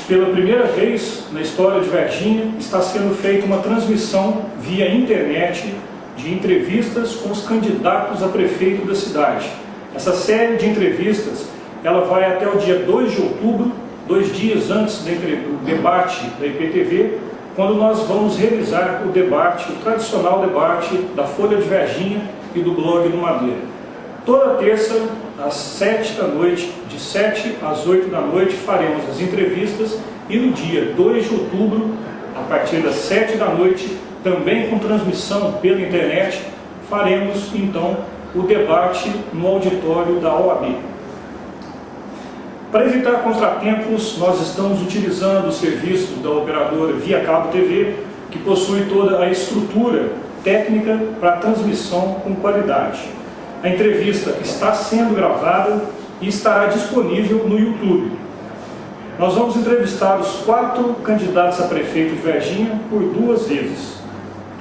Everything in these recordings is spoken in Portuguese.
pela primeira vez na história de Varginha, está sendo feita uma transmissão via internet de entrevistas com os candidatos a prefeito da cidade. Essa série de entrevistas, ela vai até o dia 2 de outubro, 2 dias antes do debate da IPTV, quando nós vamos realizar o debate, o tradicional debate da Folha de Varginha e do Blog do Madeira. Toda terça, às 7 da noite, de 7 às 8 da noite, faremos as entrevistas e no dia 2 de outubro, a partir das 7 da noite, também com transmissão pela internet, faremos então o debate no auditório da OAB. Para evitar contratempos, nós estamos utilizando o serviço da operadora Via Cabo TV, que possui toda a estrutura técnica para transmissão com qualidade. A entrevista está sendo gravada e estará disponível no YouTube. Nós vamos entrevistar os 4 candidatos a prefeito de Varginha por 2 vezes.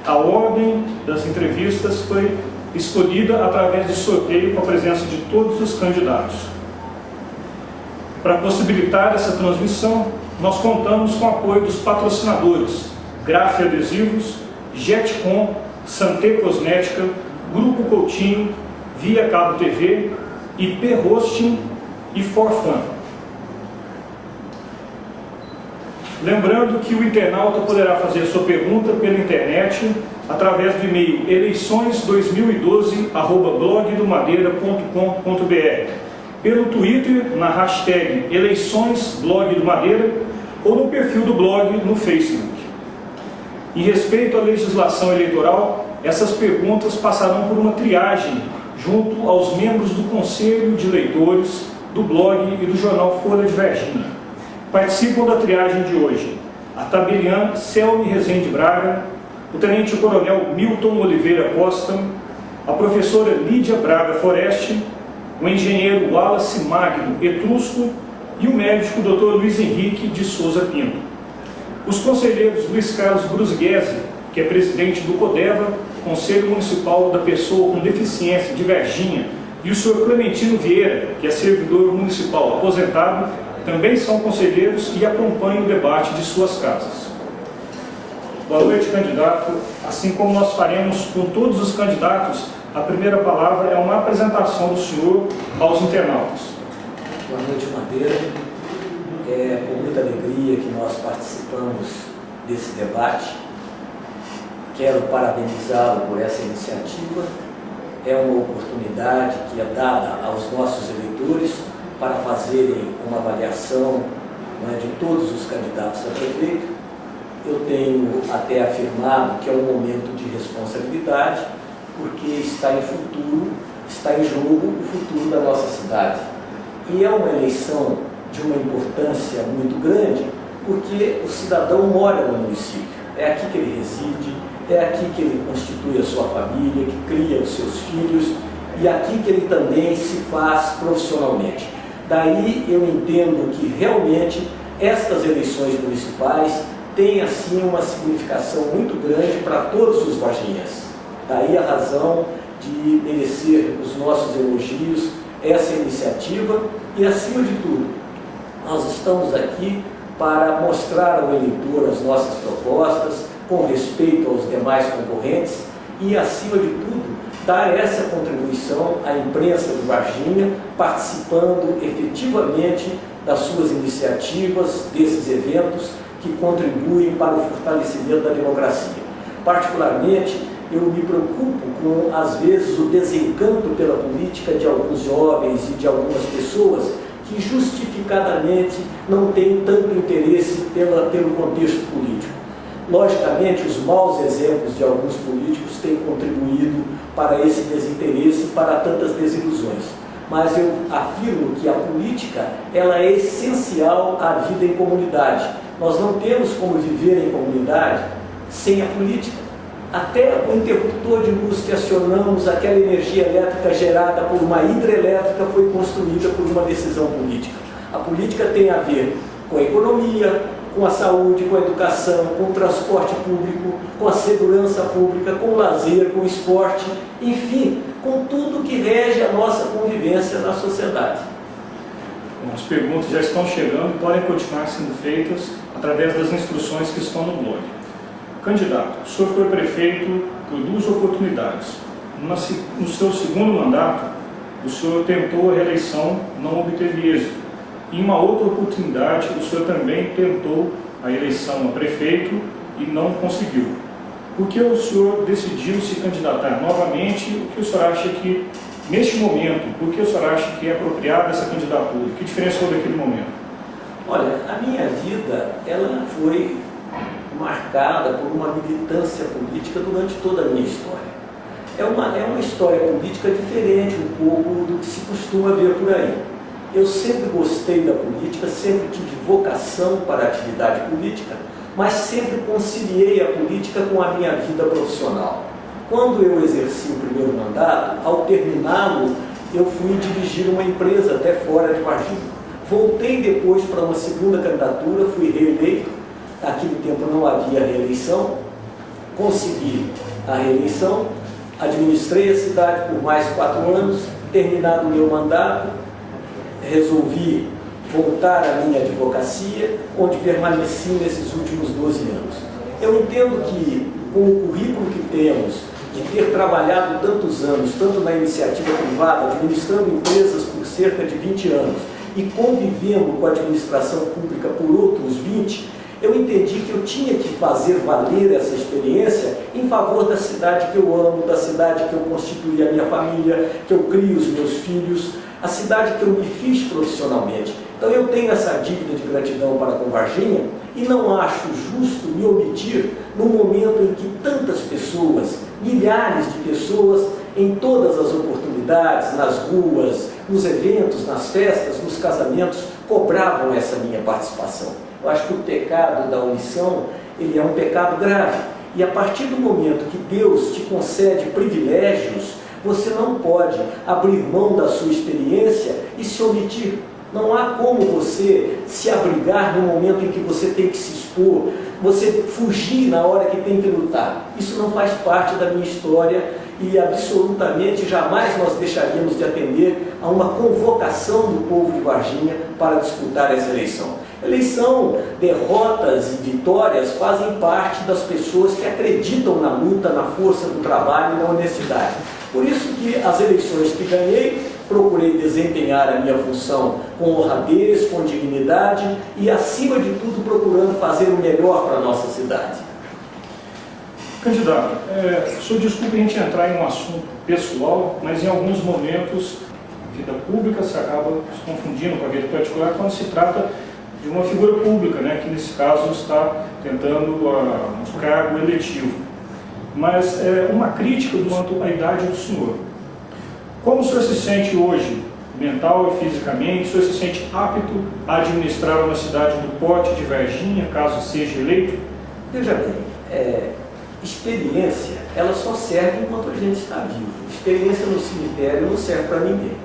A ordem das entrevistas foi escolhida através de sorteio com a presença de todos os candidatos. Para possibilitar essa transmissão, nós contamos com o apoio dos patrocinadores Graf Adesivos, Jetcom, Santé Cosmética, Grupo Coutinho, Via Cabo TV, IP Hosting e Forfan. Lembrando que o internauta poderá fazer sua pergunta pela internet através do e-mail eleições2012@blogdomadeira.com.br, pelo Twitter na hashtag eleiçõesblogdomadeira ou no perfil do blog no Facebook. Em respeito à legislação eleitoral, essas perguntas passarão por uma triagem junto aos membros do Conselho de Leitores, do blog e do jornal Folha de Varginha. Participam da triagem de hoje a tabeliã Selmi Rezende Braga, o tenente-coronel Milton Oliveira Costa, a professora Lídia Braga Foreste, o engenheiro Wallace Magno Etrusco e o médico Dr. Luiz Henrique de Souza Pinto. Os conselheiros Luiz Carlos Brusguese, que é presidente do CODEVA, Conselho Municipal da Pessoa com Deficiência de Varginha, e o senhor Clementino Vieira, que é servidor municipal aposentado, também são conselheiros e acompanham o debate de suas casas. Boa noite, candidato. Assim como nós faremos com todos os candidatos, a primeira palavra é uma apresentação do senhor aos internautas. Boa noite, Madeira. É com muita alegria que nós participamos desse debate. Quero parabenizá-lo por essa iniciativa. É uma oportunidade que é dada aos nossos eleitores para fazerem uma avaliação, de todos os candidatos a prefeito. Eu tenho até afirmado que é um momento de responsabilidade, porque está em jogo o futuro da nossa cidade. E é uma eleição de uma importância muito grande, porque o cidadão mora no município, é aqui que ele reside, é aqui que ele constitui a sua família, que cria os seus filhos, e aqui que ele também se faz profissionalmente. Daí eu entendo que realmente estas eleições municipais têm assim uma significação muito grande para todos os varginhenses. Daí a razão de merecer os nossos elogios, essa iniciativa, e acima de tudo, nós estamos aqui para mostrar ao eleitor as nossas propostas, com respeito aos demais concorrentes, e acima de tudo, dar essa contribuição à imprensa de Varginha, participando efetivamente das suas iniciativas, desses eventos que contribuem para o fortalecimento da democracia. Particularmente, eu me preocupo com, às vezes, o desencanto pela política de alguns jovens e de algumas pessoas que justificadamente não têm tanto interesse pelo contexto político. Logicamente, os maus exemplos de alguns políticos têm contribuído para esse desinteresse e para tantas desilusões. Mas eu afirmo que a política ela é essencial à vida em comunidade. Nós não temos como viver em comunidade sem a política. Até o interruptor de luz que acionamos, aquela energia elétrica gerada por uma hidrelétrica foi construída por uma decisão política. A política tem a ver com a economia, com a saúde, com a educação, com o transporte público, com a segurança pública, com o lazer, com o esporte, enfim, com tudo que rege a nossa convivência na sociedade. As perguntas já estão chegando e podem continuar sendo feitas através das instruções que estão no blog. Candidato, o senhor foi prefeito por 2 oportunidades. No seu segundo mandato, o senhor tentou a reeleição, não obteve êxito. Em uma outra oportunidade, o senhor também tentou a eleição a prefeito e não conseguiu. Por que o senhor decidiu se candidatar novamente? O que o senhor acha que, neste momento, por que o senhor acha que é apropriada essa candidatura? O que diferenciou daquele momento? Olha, a minha vida, ela foi marcada por uma militância política durante toda a minha história. É uma história política diferente um pouco do que se costuma ver por aí. Eu sempre gostei da política, sempre tive vocação para a atividade política, mas sempre conciliei a política com a minha vida profissional. Quando eu exerci o primeiro mandato, ao terminá-lo, eu fui dirigir uma empresa até fora de Varginha. Voltei depois para uma segunda candidatura, fui reeleito. Naquele tempo não havia reeleição, consegui a reeleição, administrei a cidade por mais 4 anos, terminado o meu mandato, resolvi voltar à minha advocacia, onde permaneci nesses últimos 12 anos. Eu entendo que, com o currículo que temos, de ter trabalhado tantos anos, tanto na iniciativa privada, administrando empresas por cerca de 20 anos, e convivendo com a administração pública por outros 20, eu entendi que eu tinha que fazer valer essa experiência em favor da cidade que eu amo, da cidade que eu constituí a minha família, que eu crio os meus filhos, a cidade que eu me fiz profissionalmente. Então eu tenho essa dívida de gratidão para com Varginha e não acho justo me omitir no momento em que tantas pessoas, milhares de pessoas, em todas as oportunidades, nas ruas, nos eventos, nas festas, nos casamentos, cobravam essa minha participação. Eu acho que o pecado da omissão, ele é um pecado grave. E a partir do momento que Deus te concede privilégios, você não pode abrir mão da sua experiência e se omitir. Não há como você se abrigar no momento em que você tem que se expor, você fugir na hora que tem que lutar. Isso não faz parte da minha história e absolutamente jamais nós deixaríamos de atender a uma convocação do povo de Varginha para disputar essa eleição. Eleição, derrotas e vitórias fazem parte das pessoas que acreditam na luta, na força do trabalho e na honestidade. Por isso que as eleições que ganhei, procurei desempenhar a minha função com honradez, com dignidade e, acima de tudo, procurando fazer o melhor para a nossa cidade. Candidato, o senhor desculpe a gente entrar em um assunto pessoal, mas em alguns momentos a vida pública se acaba se confundindo com a vida particular quando se trata de uma figura pública, né, que nesse caso está tentando um cargo eletivo. Mas uma crítica quanto à idade do senhor. Como o senhor se sente hoje, mental e fisicamente? O senhor se sente apto a administrar uma cidade do porte de Varginha, caso seja eleito? Veja bem, experiência, ela só serve enquanto a gente está vivo. Experiência no cemitério não serve para ninguém.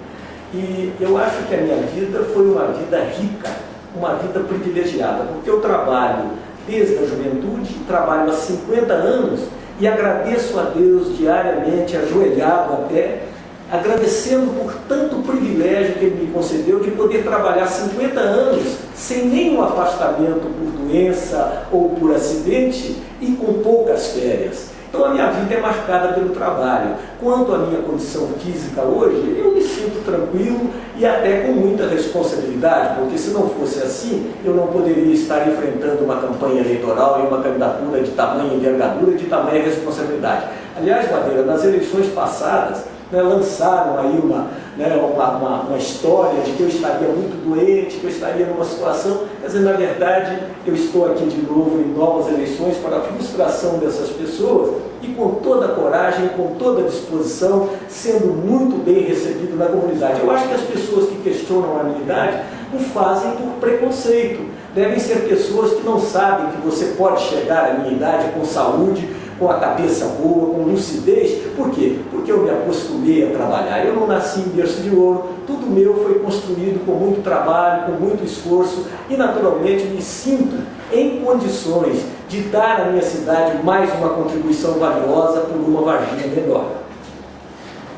E eu acho que a minha vida foi uma vida rica, uma vida privilegiada, porque eu trabalho desde a juventude, trabalho há 50 anos e agradeço a Deus diariamente, ajoelhado até, agradecendo por tanto privilégio que Ele me concedeu de poder trabalhar 50 anos sem nenhum afastamento por doença ou por acidente e com poucas férias. Então a minha vida é marcada pelo trabalho. Quanto à minha condição física hoje, eu me sinto tranquilo e até com muita responsabilidade, porque se não fosse assim, eu não poderia estar enfrentando uma campanha eleitoral e uma candidatura de tamanha envergadura e de tamanha responsabilidade. Aliás, Madeira, nas eleições passadas, lançaram aí uma história de que eu estaria muito doente, que eu estaria numa situação, quer dizer, na verdade, eu estou aqui de novo em novas eleições para a frustração dessas pessoas e com toda a coragem, com toda a disposição, sendo muito bem recebido na comunidade. Eu acho que as pessoas que questionam a minha idade o fazem por preconceito. Devem ser pessoas que não sabem que você pode chegar à minha idade com saúde, com a cabeça boa, com lucidez. Por quê? Porque eu me acostumei a trabalhar. Eu não nasci em berço de ouro, tudo meu foi construído com muito trabalho, com muito esforço e naturalmente me sinto em condições de dar à minha cidade mais uma contribuição valiosa por uma Varginha melhor.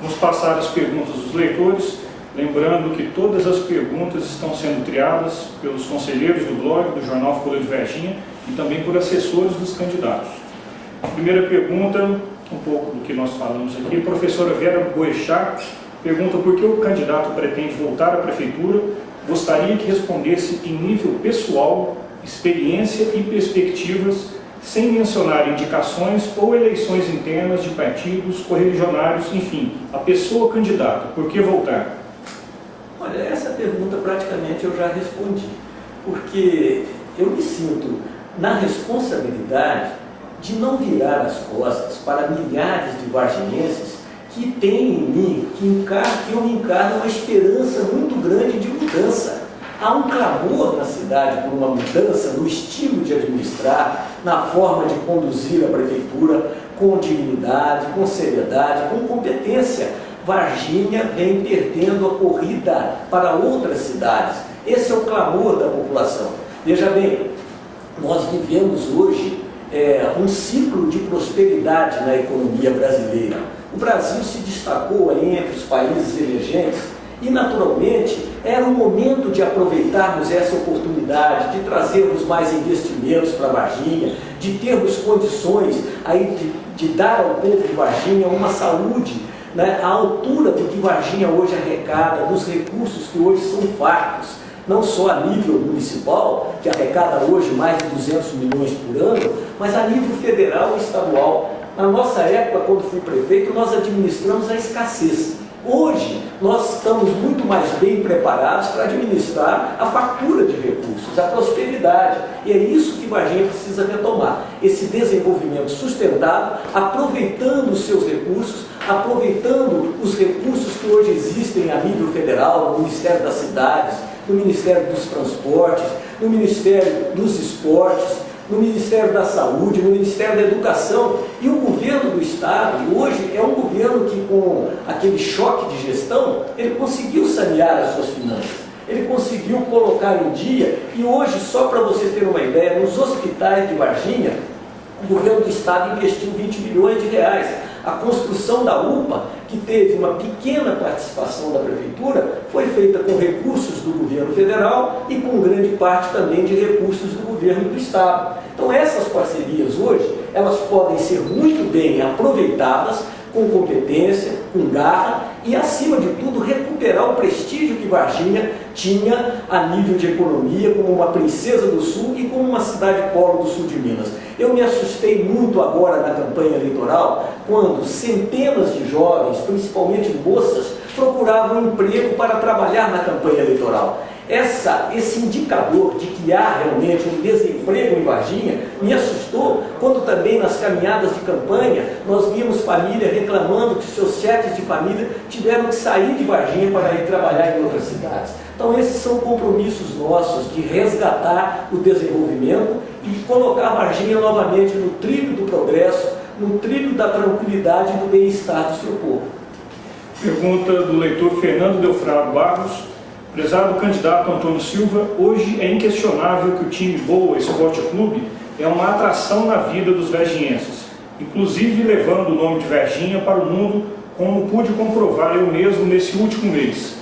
Vamos passar as perguntas dos leitores. Lembrando que todas as perguntas estão sendo triadas pelos conselheiros do blog, do Jornal Folha de Varginha e também por assessores dos candidatos. A primeira pergunta, um pouco do que nós falamos aqui, a professora Vera Boechat pergunta por que o candidato pretende voltar à prefeitura. Gostaria que respondesse em nível pessoal, experiência e perspectivas, sem mencionar indicações ou eleições internas de partidos, correligionários, enfim, a pessoa candidata. Por que voltar? Olha, essa pergunta praticamente eu já respondi, porque eu me sinto na responsabilidade de não virar as costas para milhares de varginhenses que têm em mim, que eu me encarno uma esperança muito grande de mudança. Há um clamor na cidade por uma mudança no estilo de administrar, na forma de conduzir a prefeitura com dignidade, com seriedade, com competência. Varginha vem perdendo a corrida para outras cidades. Esse é o clamor da população. Veja bem, nós vivemos hoje um ciclo de prosperidade na economia brasileira. O Brasil se destacou aí entre os países emergentes e, naturalmente, era o momento de aproveitarmos essa oportunidade, de trazermos mais investimentos para Varginha, de termos condições aí de dar ao povo de Varginha uma saúde, né, à altura do que Varginha hoje arrecada, dos recursos que hoje são fartos, não só a nível municipal, que arrecada hoje mais de 200 milhões por ano, mas a nível federal e estadual. Na nossa época, quando fui prefeito, nós administramos a escassez. Hoje, nós estamos muito mais bem preparados para administrar a fartura de recursos, a prosperidade. E é isso que Varginha precisa retomar, esse desenvolvimento sustentável, aproveitando os seus recursos, aproveitando os recursos que hoje existem a nível federal, no Ministério das Cidades, no Ministério dos Transportes, no Ministério dos Esportes, no Ministério da Saúde, no Ministério da Educação. E o governo do Estado, hoje, é um governo que, com aquele choque de gestão, ele conseguiu sanear as suas finanças. Ele conseguiu colocar em dia, e hoje, só para você ter uma ideia, nos hospitais de Varginha, o governo do Estado investiu 20 milhões de reais. A construção da UPA, que teve uma pequena participação da Prefeitura, foi feita com recursos do governo federal e com grande parte também de recursos do governo do Estado. Então essas parcerias hoje, elas podem ser muito bem aproveitadas com competência, com garra e, acima de tudo, recuperar o prestígio que Varginha tinha a nível de economia, como uma princesa do Sul e como uma cidade polo do sul de Minas. Eu me assustei muito agora na campanha eleitoral, quando centenas de jovens, principalmente moças, procuravam emprego para trabalhar na campanha eleitoral. Esse indicador de que há realmente um desemprego em Varginha me assustou quando também nas caminhadas de campanha nós vimos família reclamando que seus chefes de família tiveram que sair de Varginha para ir trabalhar em outras cidades. Então esses são compromissos nossos de resgatar o desenvolvimento e colocar Varginha novamente no trilho do progresso, no trilho da tranquilidade e do bem-estar do seu povo. Pergunta do leitor Fernando Delfrado Barros. Prezado candidato Antônio Silva, hoje é inquestionável que o time Boa Esporte Clube é uma atração na vida dos varginhenses, inclusive levando o nome de Varginha para o mundo, como pude comprovar eu mesmo nesse último mês.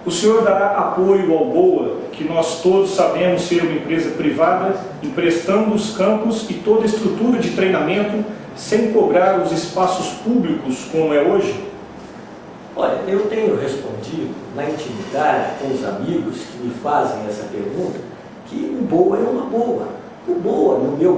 O senhor dará apoio ao Boa, que nós todos sabemos ser uma empresa privada, emprestando os campos e toda a estrutura de treinamento, sem cobrar os espaços públicos como é hoje? Olha, eu tenho respondido na intimidade com os amigos que me fazem essa pergunta, que o Boa é uma boa. O Boa, no meu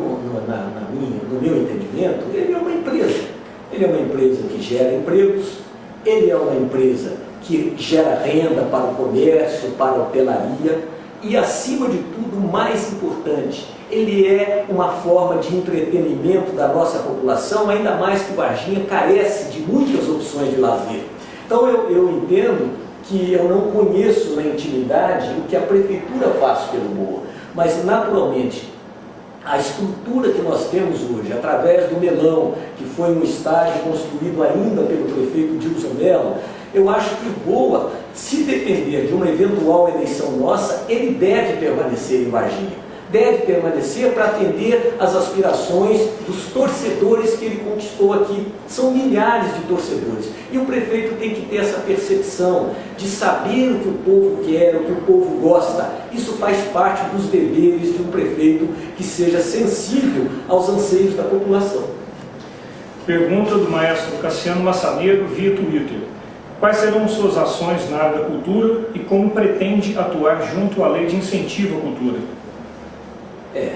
entendimento, ele é uma empresa. Ele é uma empresa que gera empregos, ele é uma empresa que gera renda para o comércio, para a hotelaria e, acima de tudo, o mais importante, ele é uma forma de entretenimento da nossa população, ainda mais que Varginha carece de muitas opções de lazer. Então eu entendo que eu não conheço na intimidade o que a Prefeitura faz pelo Boa, mas naturalmente a estrutura que nós temos hoje, através do Melão, que foi um estádio construído ainda pelo prefeito Dilson Mello, eu acho que o Boa, se depender de uma eventual eleição nossa, ele deve permanecer em Varginha. deve permanecer para atender às aspirações dos torcedores que ele conquistou aqui. São milhares de torcedores. E o prefeito tem que ter essa percepção de saber o que o povo quer, o que o povo gosta. Isso faz parte dos deveres de um prefeito que seja sensível aos anseios da população. Pergunta do maestro Cassiano Massaneiro via Twitter. Quais serão suas ações na área da cultura e como pretende atuar junto à lei de incentivo à cultura?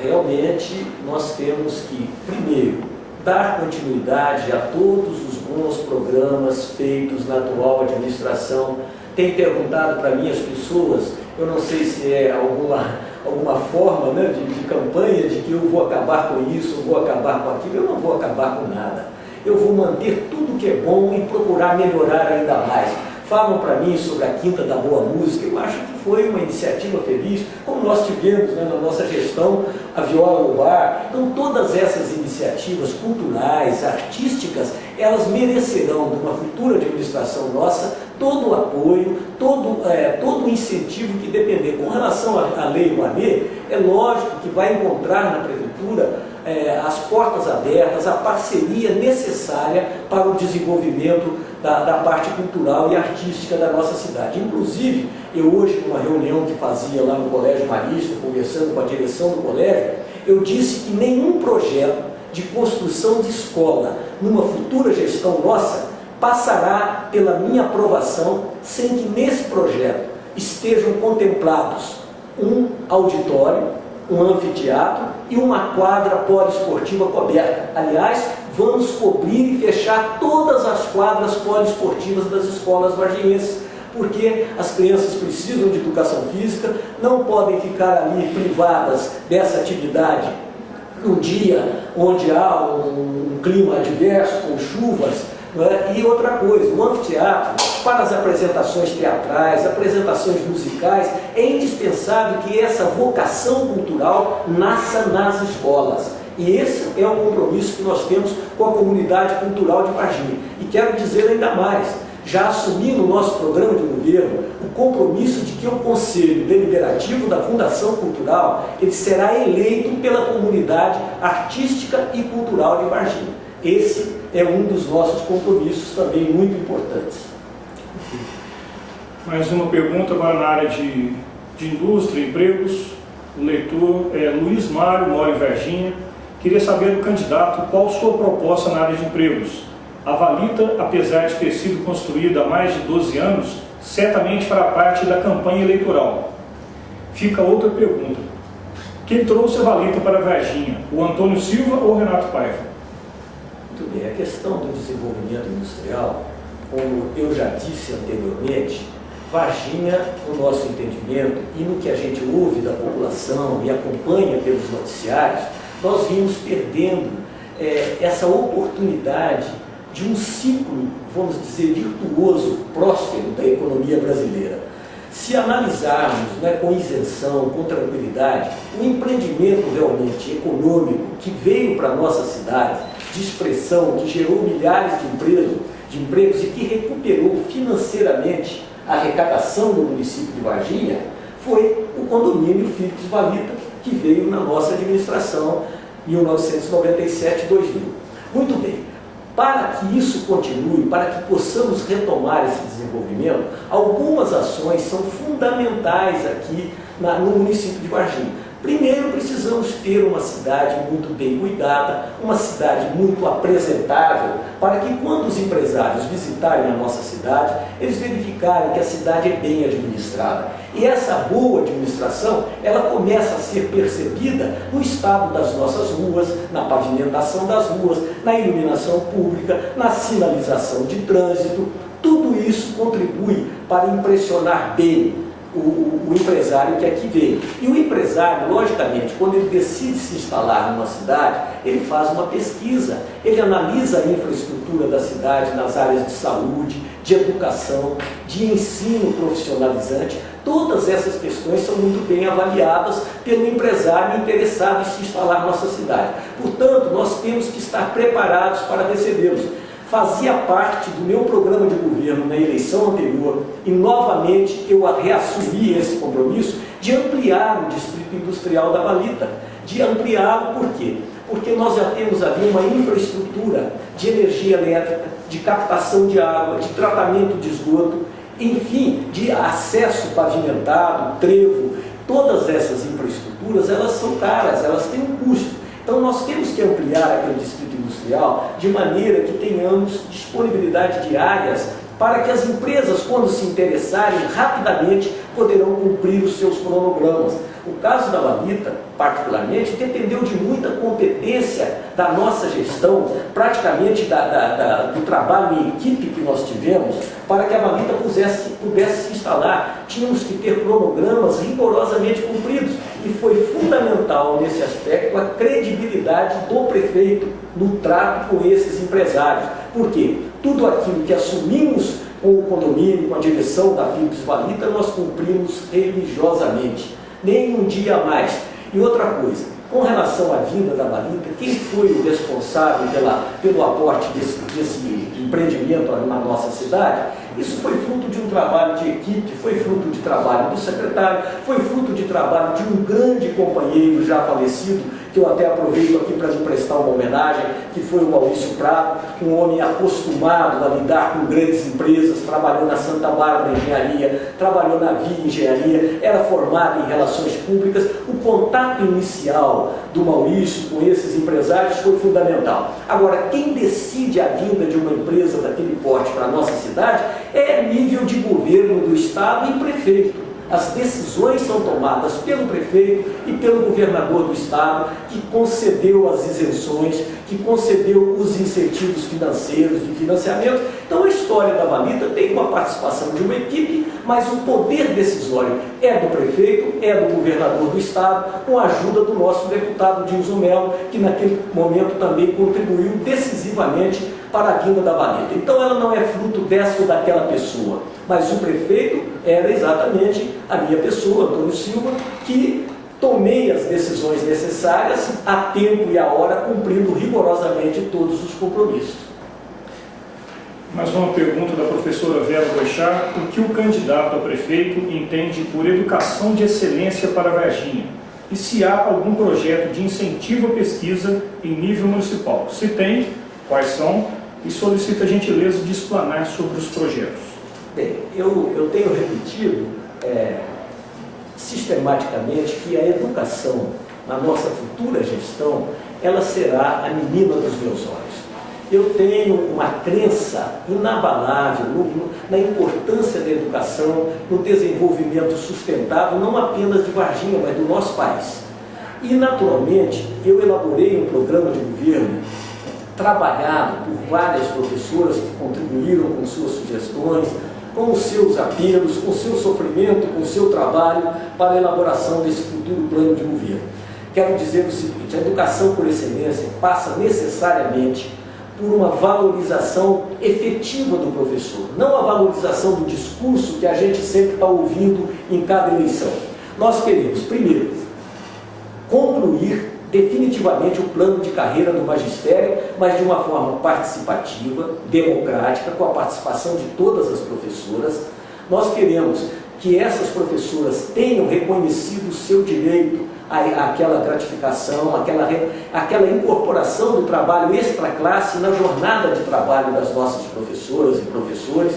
Realmente nós temos que, primeiro, dar continuidade a todos os bons programas feitos na atual administração. Tem perguntado para mim as pessoas, eu não sei se é alguma forma, né, de campanha de que eu vou acabar com isso, eu vou acabar com aquilo. Eu não vou acabar com nada. Eu vou manter tudo que é bom e procurar melhorar ainda mais. Falam para mim sobre a Quinta da Boa Música. Eu acho que foi uma iniciativa feliz, como nós tivemos, né, na nossa gestão, a Viola no Bar. Então, todas essas iniciativas culturais, artísticas, elas merecerão, de uma futura administração nossa, todo o apoio, todo o incentivo que depender. Com relação à Lei Rouanet, é lógico que vai encontrar na Prefeitura as portas abertas, a parceria necessária para o desenvolvimento da parte cultural e artística da nossa cidade. Inclusive, eu hoje, numa reunião que fazia lá no Colégio Marista, conversando com a direção do colégio, eu disse que nenhum projeto de construção de escola numa futura gestão nossa passará pela minha aprovação sem que nesse projeto estejam contemplados um auditório, um anfiteatro e uma quadra poliesportiva coberta. Aliás, vamos cobrir e fechar todas as quadras poliesportivas das escolas varginhenses, porque as crianças precisam de educação física, não podem ficar ali privadas dessa atividade num dia onde há um clima adverso, com chuvas. E outra coisa, o anfiteatro, para as apresentações teatrais, apresentações musicais, é indispensável que essa vocação cultural nasça nas escolas. E esse é um compromisso que nós temos com a comunidade cultural de Varginha. E quero dizer ainda mais, já assumi no nosso programa de governo o compromisso de que o Conselho Deliberativo da Fundação Cultural ele será eleito pela comunidade artística e cultural de Varginha. Esse é um dos nossos compromissos também muito importantes. Mais uma pergunta agora na área de indústria e empregos. O leitor é Luiz Mário, mora em Varginha. Queria saber do candidato qual sua proposta na área de empregos. A Valita, apesar de ter sido construída há mais de 12 anos, certamente fará parte da campanha eleitoral. Fica outra pergunta. Quem trouxe a Valita para Varginha? O Antônio Silva ou o Renato Paiva? Muito bem, a questão do desenvolvimento industrial, como eu já disse anteriormente, Varginha, no nosso entendimento e no que a gente ouve da população e acompanha pelos noticiários, nós vimos perdendo essa oportunidade de um ciclo, vamos dizer, virtuoso, próspero da economia brasileira. Se analisarmos, né, com isenção, com tranquilidade, o empreendimento realmente econômico que veio para a nossa cidade, de expressão, que gerou milhares de empregos e que recuperou financeiramente a arrecadação do município de Varginha, foi o condomínio Philips Valita, que veio na nossa administração em 1997-2000. Muito bem. Para que isso continue, para que possamos retomar esse desenvolvimento, algumas ações são fundamentais aqui no município de Varginha. Primeiro, precisamos ter uma cidade muito bem cuidada, uma cidade muito apresentável, para que quando os empresários visitarem a nossa cidade, eles verificarem que a cidade é bem administrada. E essa boa administração, ela começa a ser percebida no estado das nossas ruas, na pavimentação das ruas, na iluminação pública, na sinalização de trânsito. Tudo isso contribui para impressionar bem o empresário que aqui veio. E o empresário, logicamente, quando ele decide se instalar numa cidade, ele faz uma pesquisa, ele analisa a infraestrutura da cidade nas áreas de saúde, de educação, de ensino profissionalizante. Todas essas questões são muito bem avaliadas pelo empresário interessado em se instalar na nossa cidade. Portanto, nós temos que estar preparados para recebê-los. Fazia parte do meu programa de governo na eleição anterior e novamente eu reassumi esse compromisso de ampliar o distrito industrial da Valita. De ampliá-lo por quê? Porque nós já temos ali uma infraestrutura de energia elétrica, de captação de água, de tratamento de esgoto, enfim, de acesso pavimentado, trevo. Todas essas infraestruturas, elas são caras, elas têm um custo. Então nós temos que ampliar aquele distrito industrial de maneira que tenhamos disponibilidade de áreas para que as empresas, quando se interessarem, rapidamente poderão cumprir os seus cronogramas. O caso da Valita, particularmente, dependeu de muita competência da nossa gestão, praticamente do trabalho em equipe que nós tivemos, para que a Valita pudesse se instalar. Tínhamos que ter cronogramas rigorosamente cumpridos. E foi fundamental nesse aspecto a credibilidade do prefeito no trato com esses empresários. Por quê? Tudo aquilo que assumimos com o condomínio, com a direção da Philips Valita, nós cumprimos religiosamente. Nem um dia a mais. E outra coisa, com relação à vinda da Valita, quem foi o responsável pelo aporte desse empreendimento na nossa cidade? Isso foi fruto de um trabalho de equipe, foi fruto de trabalho do secretário, foi fruto de trabalho de um grande companheiro já falecido, que eu até aproveito aqui para lhe prestar uma homenagem, que foi o Maurício Prado, um homem acostumado a lidar com grandes empresas, trabalhou na Santa Bárbara Engenharia, trabalhou na Via Engenharia, era formado em Relações Públicas. O contato inicial do Maurício com esses empresários foi fundamental. Agora, quem decide a vinda de uma empresa daquele porte para a nossa cidade é nível de governo do Estado e prefeito. As decisões são tomadas pelo prefeito e pelo governador do Estado, que concedeu as isenções, que concedeu os incentivos financeiros de financiamento. Então a história da Valita tem uma participação de uma equipe, mas o poder decisório é do prefeito, é do governador do Estado, com a ajuda do nosso deputado Dilson Melo, que naquele momento também contribuiu decisivamente para a vinda da Valita. Então ela não é fruto dessa ou daquela pessoa, mas o prefeito era exatamente a minha pessoa, Antônio Silva, que tomei as decisões necessárias a tempo e a hora, cumprindo rigorosamente todos os compromissos. Mais uma pergunta da professora Vera Boechat: o que o candidato a prefeito entende por educação de excelência para Varginha? E se há algum projeto de incentivo à pesquisa em nível municipal? Se tem, quais são? E solicita a gentileza de explanar sobre os projetos. Bem, eu tenho repetido sistematicamente que a educação na nossa futura gestão, ela será a menina dos meus olhos. Eu tenho uma crença inabalável na importância da educação, no desenvolvimento sustentável, não apenas de Varginha, mas do nosso país. E, naturalmente, eu elaborei um programa de governo trabalhado por várias professoras que contribuíram com suas sugestões, com os seus apelos, com o seu sofrimento, com o seu trabalho para a elaboração desse futuro plano de governo. Quero dizer o seguinte: a educação por excelência passa necessariamente por uma valorização efetiva do professor, não a valorização do discurso que a gente sempre está ouvindo em cada eleição. Nós queremos, primeiro, concluir definitivamente o plano de carreira do magistério, mas de uma forma participativa, democrática, com a participação de todas as professoras. Nós queremos que essas professoras tenham reconhecido o seu direito àquela gratificação, aquela incorporação do trabalho extra-classe na jornada de trabalho das nossas professoras e professores.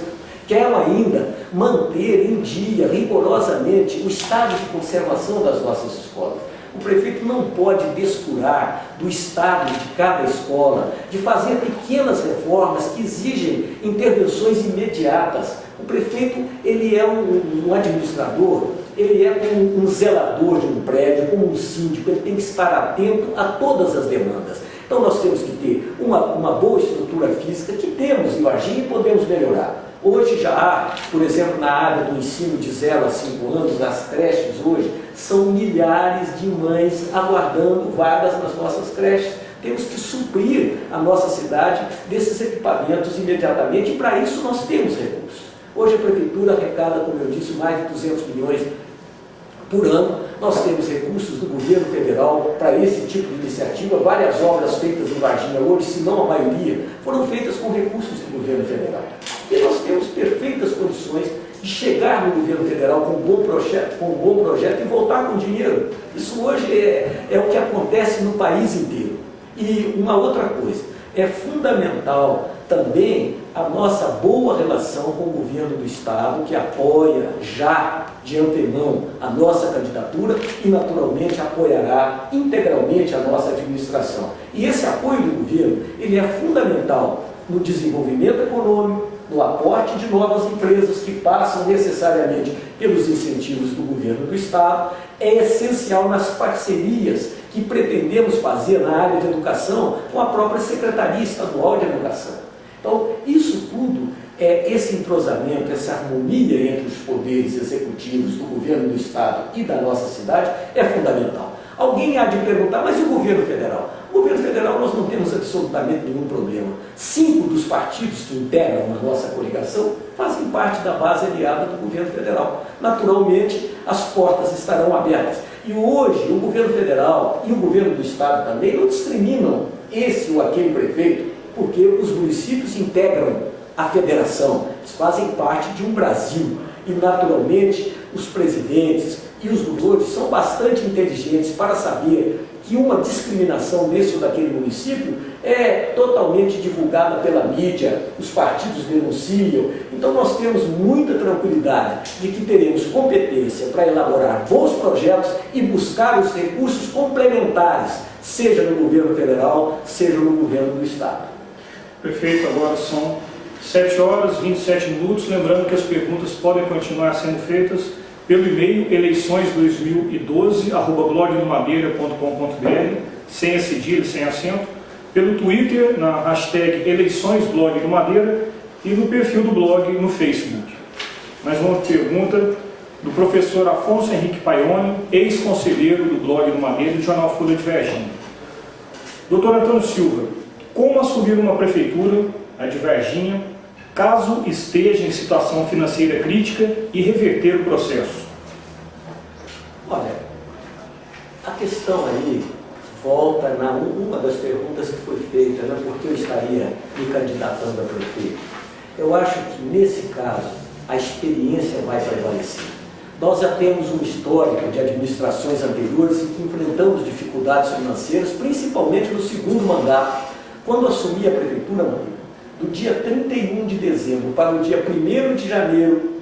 Quero ainda manter em dia, rigorosamente, o estado de conservação das nossas escolas. O prefeito não pode descurar do estado de cada escola, de fazer pequenas reformas que exigem intervenções imediatas. O prefeito, ele é um administrador, ele é um zelador de um prédio, como um síndico, ele tem que estar atento a todas as demandas. Então nós temos que ter uma boa estrutura física, que temos em Varginha e podemos melhorar. Hoje já há, por exemplo, na área do ensino de 0 a 5 anos, nas creches hoje, são milhares de mães aguardando vagas nas nossas creches. Temos que suprir a nossa cidade desses equipamentos imediatamente, e para isso nós temos recursos. Hoje a Prefeitura arrecada, como eu disse, mais de 200 milhões por ano. Nós temos recursos do governo federal para esse tipo de iniciativa. Várias obras feitas em Varginha hoje, se não a maioria, foram feitas com recursos do governo federal. E nós temos perfeitas condições de chegar no governo federal com um bom projeto e voltar com dinheiro. Isso hoje é o que acontece no país inteiro. E uma outra coisa, é fundamental também a nossa boa relação com o governo do Estado, que apoia já de antemão a nossa candidatura e naturalmente apoiará integralmente a nossa administração. E esse apoio do governo, ele é fundamental no desenvolvimento econômico, no aporte de novas empresas que passam necessariamente pelos incentivos do governo do Estado, é essencial nas parcerias que pretendemos fazer na área de educação com a própria Secretaria Estadual de Educação. Então, isso tudo, esse entrosamento, essa harmonia entre os poderes executivos do governo do Estado e da nossa cidade é fundamental. Alguém há de perguntar, mas e o governo federal? O governo federal nós não temos absolutamente nenhum problema. 5 dos partidos que integram a nossa coligação fazem parte da base aliada do governo federal. Naturalmente, as portas estarão abertas. E hoje, o governo federal e o governo do Estado também não discriminam esse ou aquele prefeito, porque os municípios integram a federação, eles fazem parte de um Brasil. E, naturalmente, os presidentes e os governadores são bastante inteligentes para saber que uma discriminação nesse ou daquele município é totalmente divulgada pela mídia, os partidos denunciam. Então nós temos muita tranquilidade de que teremos competência para elaborar bons projetos e buscar os recursos complementares, seja no governo federal, seja no governo do Estado. Perfeito, agora são 7 horas e 27 minutos, lembrando que as perguntas podem continuar sendo feitas pelo e-mail eleições2012@blogdomadeira.com.br, sem cedilha, sem acento, pelo Twitter, na hashtag eleiçõesblogdomadeira e no perfil do blog no Facebook. Mais uma pergunta do professor Afonso Henrique Paioni, ex-conselheiro do blog do Madeira e do jornal Folha de Varginha. Doutor Antônio Silva, como assumir uma prefeitura, a de Varginha, caso esteja em situação financeira crítica e reverter o processo? Olha, a questão aí volta na uma das perguntas que foi feita, né, porque eu estaria me candidatando a prefeito. Eu acho que nesse caso a experiência vai prevalecer. Nós já temos um histórico de administrações anteriores em que enfrentamos dificuldades financeiras, principalmente no segundo mandato, quando assumi a prefeitura, do dia 31 de dezembro para o dia 1º de janeiro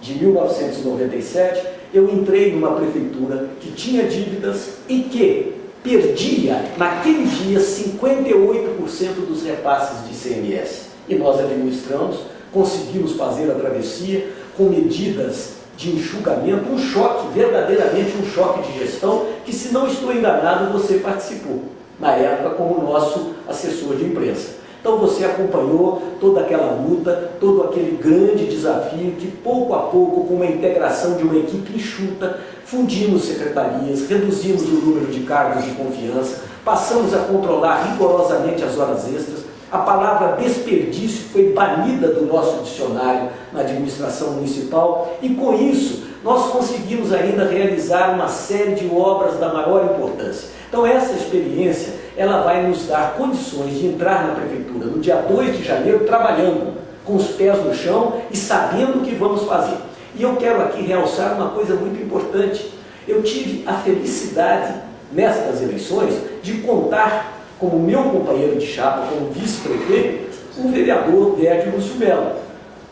de 1997, eu entrei numa prefeitura que tinha dívidas e que perdia, naquele dia, 58% dos repasses de ICMS. E nós administramos, conseguimos fazer a travessia com medidas de enxugamento, um choque, verdadeiramente um choque de gestão, que, se não estou enganado, você participou, na época, como nosso assessor de imprensa. Então você acompanhou toda aquela luta, todo aquele grande desafio que, pouco a pouco, com uma integração de uma equipe enxuta, fundimos secretarias, reduzimos o número de cargos de confiança, passamos a controlar rigorosamente as horas extras, a palavra desperdício foi banida do nosso dicionário na administração municipal e, com isso, nós conseguimos ainda realizar uma série de obras da maior importância. Então essa experiência, ela vai nos dar condições de entrar na prefeitura no dia 2 de janeiro trabalhando, com os pés no chão e sabendo o que vamos fazer. E eu quero aqui realçar uma coisa muito importante. Eu tive a felicidade, nestas eleições, de contar como meu companheiro de chapa, como vice-prefeito, o vereador Verde Lúcio Melo.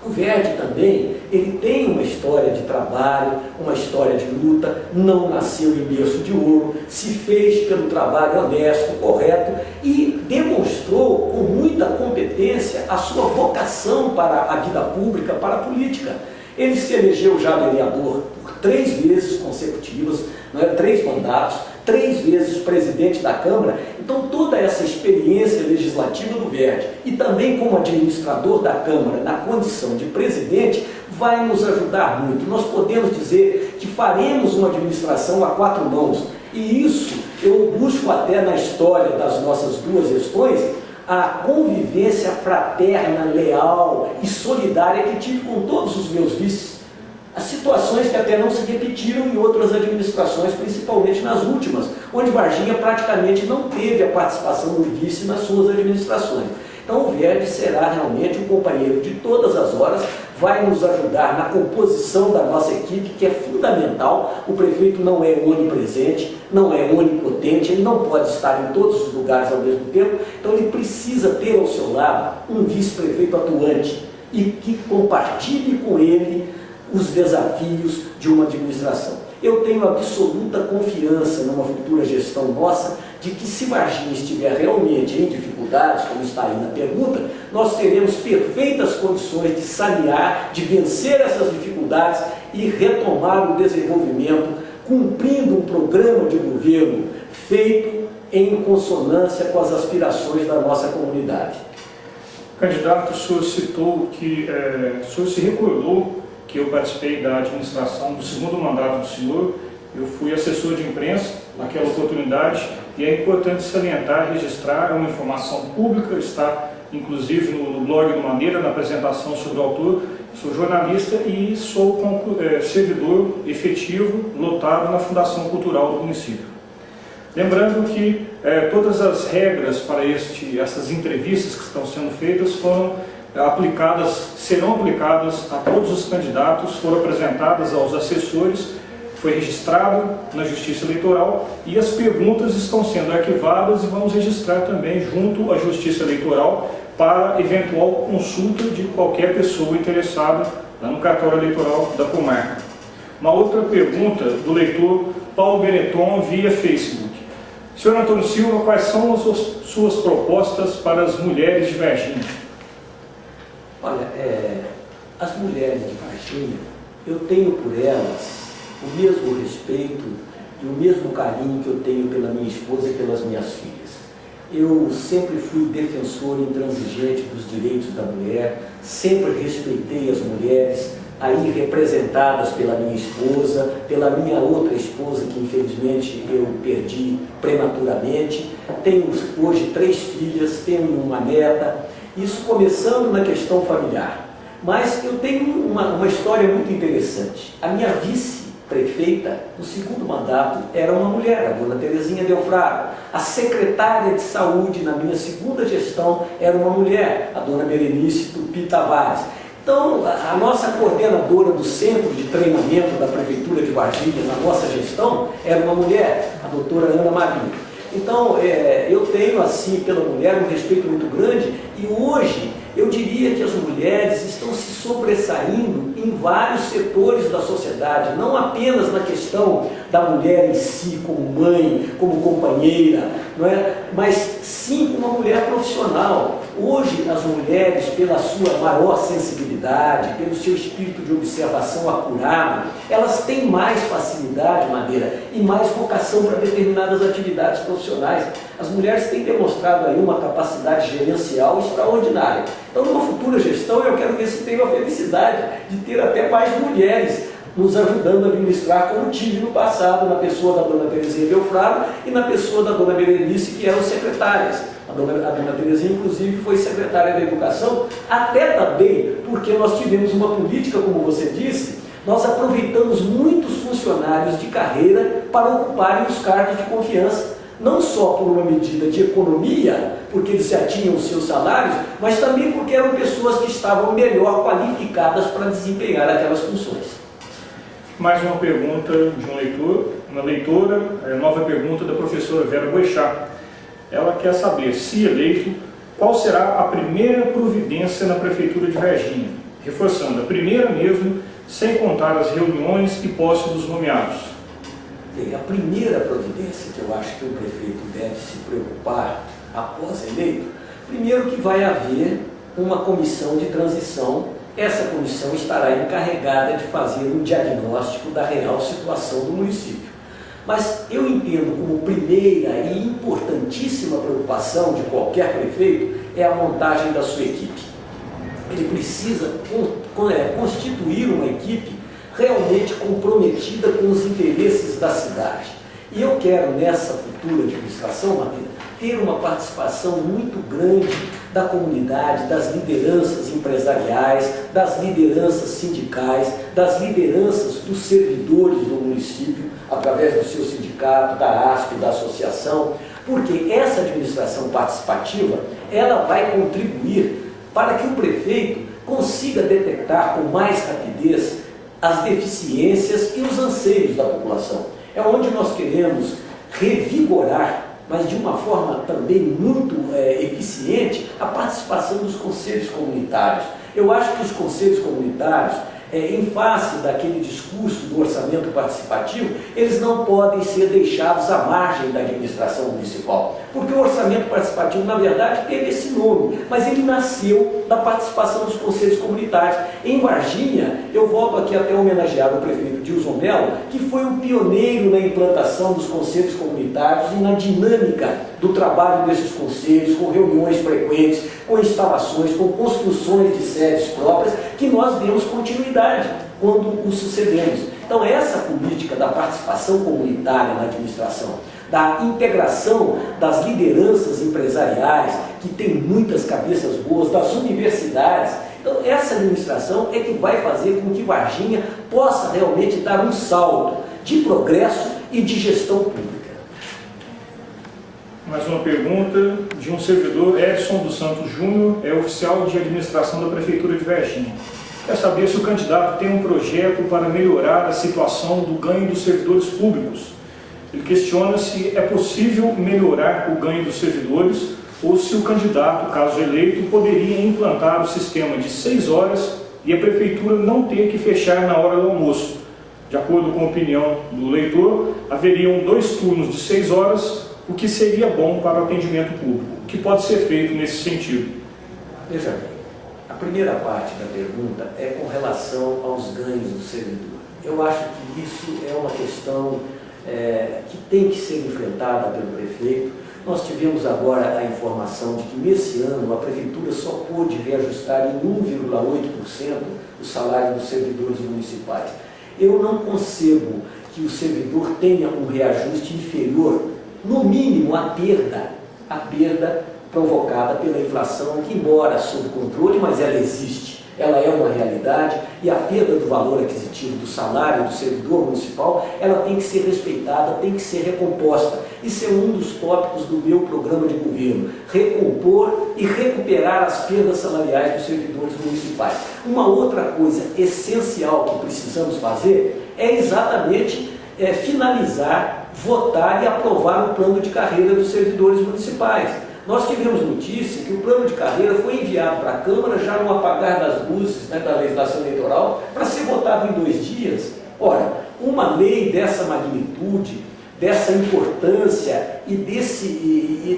O Verde também, ele tem uma história de trabalho, uma história de luta, não nasceu em berço de ouro, se fez pelo trabalho honesto, correto e demonstrou com muita competência a sua vocação para a vida pública, para a política. Ele se elegeu já vereador por 3 vezes consecutivas, 3 mandatos, 3 vezes presidente da Câmara. Então toda essa experiência legislativa do Verde e também como administrador da Câmara na condição de presidente vai nos ajudar muito. Nós podemos dizer que faremos uma administração a 4 mãos e isso eu busco até na história das nossas 2 gestões a convivência fraterna, leal e solidária que tive com todos os meus vices. As situações que até não se repetiram em outras administrações, principalmente nas últimas, onde Varginha praticamente não teve a participação do vice nas suas administrações. Então o Verde será realmente um companheiro de todas as horas, vai nos ajudar na composição da nossa equipe, que é fundamental. O prefeito não é onipresente, não é onipotente, ele não pode estar em todos os lugares ao mesmo tempo, então ele precisa ter ao seu lado um vice-prefeito atuante e que compartilhe com ele os desafios de uma administração. Eu tenho absoluta confiança numa futura gestão nossa de que, se Varginha estiver realmente em dificuldades, como está aí na pergunta, nós teremos perfeitas condições de sanear, de vencer essas dificuldades e retomar o desenvolvimento, cumprindo um programa de governo feito em consonância com as aspirações da nossa comunidade. Candidato, o senhor citou que o senhor se recordou que eu participei da administração do segundo mandato do senhor. Eu fui assessor de imprensa naquela oportunidade e é importante salientar, registrar, é uma informação pública, está inclusive no blog do Madeira, na apresentação sobre o autor. Sou jornalista e sou servidor efetivo, lotado na Fundação Cultural do município. Lembrando que todas as regras para essas entrevistas que estão sendo feitas serão aplicadas a todos os candidatos, foram apresentadas aos assessores, foi registrado na Justiça Eleitoral e as perguntas estão sendo arquivadas e vamos registrar também junto à Justiça Eleitoral para eventual consulta de qualquer pessoa interessada lá no cartório eleitoral da comarca. Uma outra pergunta do leitor Paulo Benetton via Facebook. Senhor Antônio Silva, quais são as suas propostas para as mulheres de Varginha? Olha, as mulheres de Varginha, eu tenho por elas o mesmo respeito e o mesmo carinho que eu tenho pela minha esposa e pelas minhas filhas. Eu sempre fui defensor intransigente dos direitos da mulher, sempre respeitei as mulheres aí representadas pela minha esposa, pela minha outra esposa, que infelizmente eu perdi prematuramente. Tenho hoje 3 filhas, tenho uma neta, isso começando na questão familiar. Mas eu tenho uma história muito interessante. A minha vice-prefeita, no segundo mandato, era uma mulher, a dona Terezinha Delfraro. A secretária de saúde, na minha segunda gestão, era uma mulher, a dona Berenice Tupi Tavares. Então, a nossa coordenadora do Centro de Treinamento da Prefeitura de Varginha, na nossa gestão, era uma mulher, a doutora Ana Maria. Então, eu tenho, assim, pela mulher um respeito muito grande e hoje eu diria que as mulheres estão se sobressaindo em vários setores da sociedade, não apenas na questão da mulher em si, como mãe, como companheira, não é? Mas sim como uma mulher profissional. Hoje, as mulheres, pela sua maior sensibilidade, pelo seu espírito de observação acurado, elas têm mais facilidade, Madeira, e mais vocação para determinadas atividades profissionais. As mulheres têm demonstrado aí uma capacidade gerencial extraordinária. Então, numa futura gestão, eu quero ver se tenho a felicidade de ter até mais mulheres nos ajudando a administrar, como tive no passado, na pessoa da dona Terezinha Delfraro e na pessoa da dona Berenice, que eram secretárias. A dona Terezinha, inclusive, foi secretária da Educação, até também porque nós tivemos uma política, como você disse, nós aproveitamos muitos funcionários de carreira para ocuparem os cargos de confiança, não só por uma medida de economia, porque eles já tinham os seus salários, mas também porque eram pessoas que estavam melhor qualificadas para desempenhar aquelas funções. Mais uma pergunta de um leitor, uma leitora, nova pergunta da professora Vera Boixá. Ela quer saber, se eleito, qual será a primeira providência na Prefeitura de Varginha? Reforçando, a primeira mesmo, sem contar as reuniões e posse dos nomeados. Bem, a primeira providência que eu acho que o prefeito deve se preocupar após eleito, primeiro que vai haver uma comissão de transição. Essa comissão estará encarregada de fazer um diagnóstico da real situação do município. Mas eu entendo como primeira e importantíssima preocupação de qualquer prefeito é a montagem da sua equipe. Ele precisa constituir uma equipe realmente comprometida com os interesses da cidade. E eu quero, nessa futura administração, Madeira, ter uma participação muito grande da comunidade, das lideranças empresariais, das lideranças sindicais, das lideranças dos servidores do município, através do seu sindicato, da ASP, da associação, porque essa administração participativa, ela vai contribuir para que o prefeito consiga detectar com mais rapidez as deficiências e os anseios da população. É onde nós queremos revigorar, mas de uma forma também muito eficiente, a participação dos conselhos comunitários. Eu acho que os conselhos comunitários, em face daquele discurso do orçamento participativo, eles não podem ser deixados à margem da administração municipal. Porque o orçamento participativo, na verdade, teve esse nome, mas ele nasceu da participação dos conselhos comunitários. Em Varginha, eu volto aqui até homenagear o prefeito Dilson Mello, que foi o pioneiro na implantação dos conselhos comunitários e na dinâmica do trabalho desses conselhos, com reuniões frequentes, com instalações, com construções de sedes próprias, que nós demos continuidade quando o sucedemos. Então, essa política da participação comunitária na administração, da integração das lideranças empresariais, que tem muitas cabeças boas, das universidades. Então, essa administração é que vai fazer com que Varginha possa realmente dar um salto de progresso e de gestão pública. Mais uma pergunta de um servidor, Edson dos Santos Júnior, é oficial de administração da Prefeitura de Varginha. Quer saber se o candidato tem um projeto para melhorar a situação do ganho dos servidores públicos. Ele questiona se é possível melhorar o ganho dos servidores ou se o candidato, caso eleito, poderia implantar o sistema de 6 horas e a Prefeitura não ter que fechar na hora do almoço. De acordo com a opinião do leitor, haveriam 2 turnos de 6 horas, o que seria bom para o atendimento público. O que pode ser feito nesse sentido? Veja bem, a primeira parte da pergunta é com relação aos ganhos do servidor. Eu acho que isso é uma questão que tem que ser enfrentada pelo prefeito. Nós tivemos agora a informação de que nesse ano a Prefeitura só pôde reajustar em 1,8% o salário dos servidores municipais. Eu não concebo que o servidor tenha um reajuste inferior, no mínimo, à perda provocada pela inflação, que embora sob controle, mas ela existe, ela é uma realidade, e a perda do valor aquisitivo do salário do servidor municipal, ela tem que ser respeitada, tem que ser recomposta. Isso é um dos tópicos do meu programa de governo, recompor e recuperar as perdas salariais dos servidores municipais. Uma outra coisa essencial que precisamos fazer é exatamente finalizar, votar e aprovar o plano de carreira dos servidores municipais. Nós tivemos notícia que o plano de carreira foi enviado para a Câmara já no apagar das luzes da legislação eleitoral para ser votado em 2 dias. Ora, uma lei dessa magnitude, dessa importância e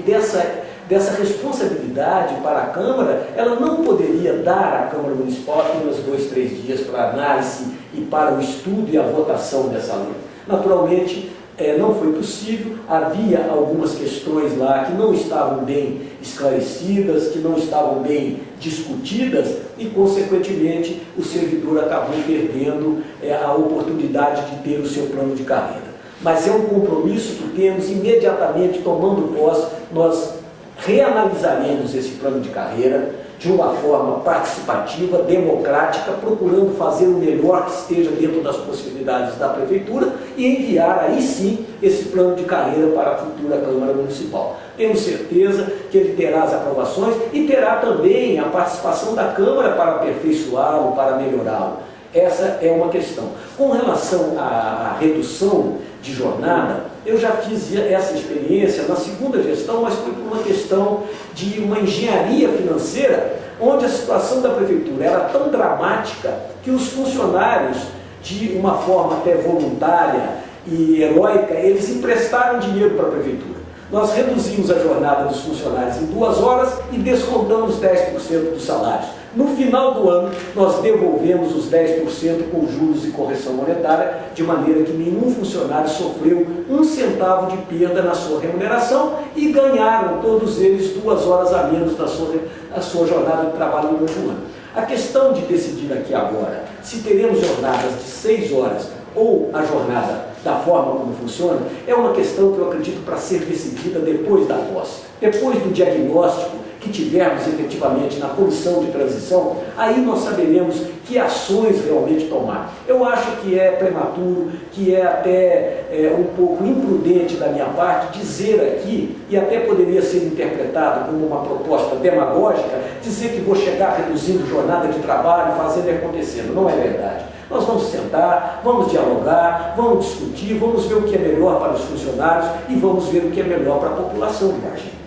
dessa responsabilidade para a Câmara, ela não poderia dar à Câmara Municipal apenas 2, 3 dias para análise e para o estudo e a votação dessa lei. Naturalmente, não foi possível, havia algumas questões lá que não estavam bem esclarecidas, que não estavam bem discutidas e, consequentemente, o servidor acabou perdendo a oportunidade de ter o seu plano de carreira. Mas é um compromisso que temos imediatamente, tomando posse, nós reanalisaremos esse plano de carreira de uma forma participativa, democrática, procurando fazer o melhor que esteja dentro das possibilidades da Prefeitura e enviar aí sim esse plano de carreira para a futura Câmara Municipal. Temos certeza que ele terá as aprovações e terá também a participação da Câmara para aperfeiçoá-lo, para melhorá-lo. Essa é uma questão. Com relação à redução de jornada, eu já fiz essa experiência na segunda gestão, mas foi por uma questão de uma engenharia financeira, onde a situação da Prefeitura era tão dramática que os funcionários, de uma forma até voluntária e heróica, eles emprestaram dinheiro para a Prefeitura. Nós reduzimos a jornada dos funcionários em 2 horas e descontamos 10% dos salários. No final do ano, nós devolvemos os 10% com juros e correção monetária, de maneira que nenhum funcionário sofreu 1 centavo de perda na sua remuneração e ganharam todos eles 2 horas a menos na sua jornada de trabalho durante o ano. A questão de decidir aqui agora se teremos jornadas de 6 horas ou a jornada da forma como funciona, é uma questão que eu acredito para ser decidida depois da posse, depois do diagnóstico que que tivermos efetivamente na comissão de transição, aí nós saberemos que ações realmente tomar. Eu acho que é prematuro, que é até um pouco imprudente da minha parte dizer aqui, e até poderia ser interpretado como uma proposta demagógica, dizer que vou chegar reduzindo jornada de trabalho, fazendo e acontecendo. Não é verdade. Nós vamos sentar, vamos dialogar, vamos discutir, vamos ver o que é melhor para os funcionários e vamos ver o que é melhor para a população de Varginha.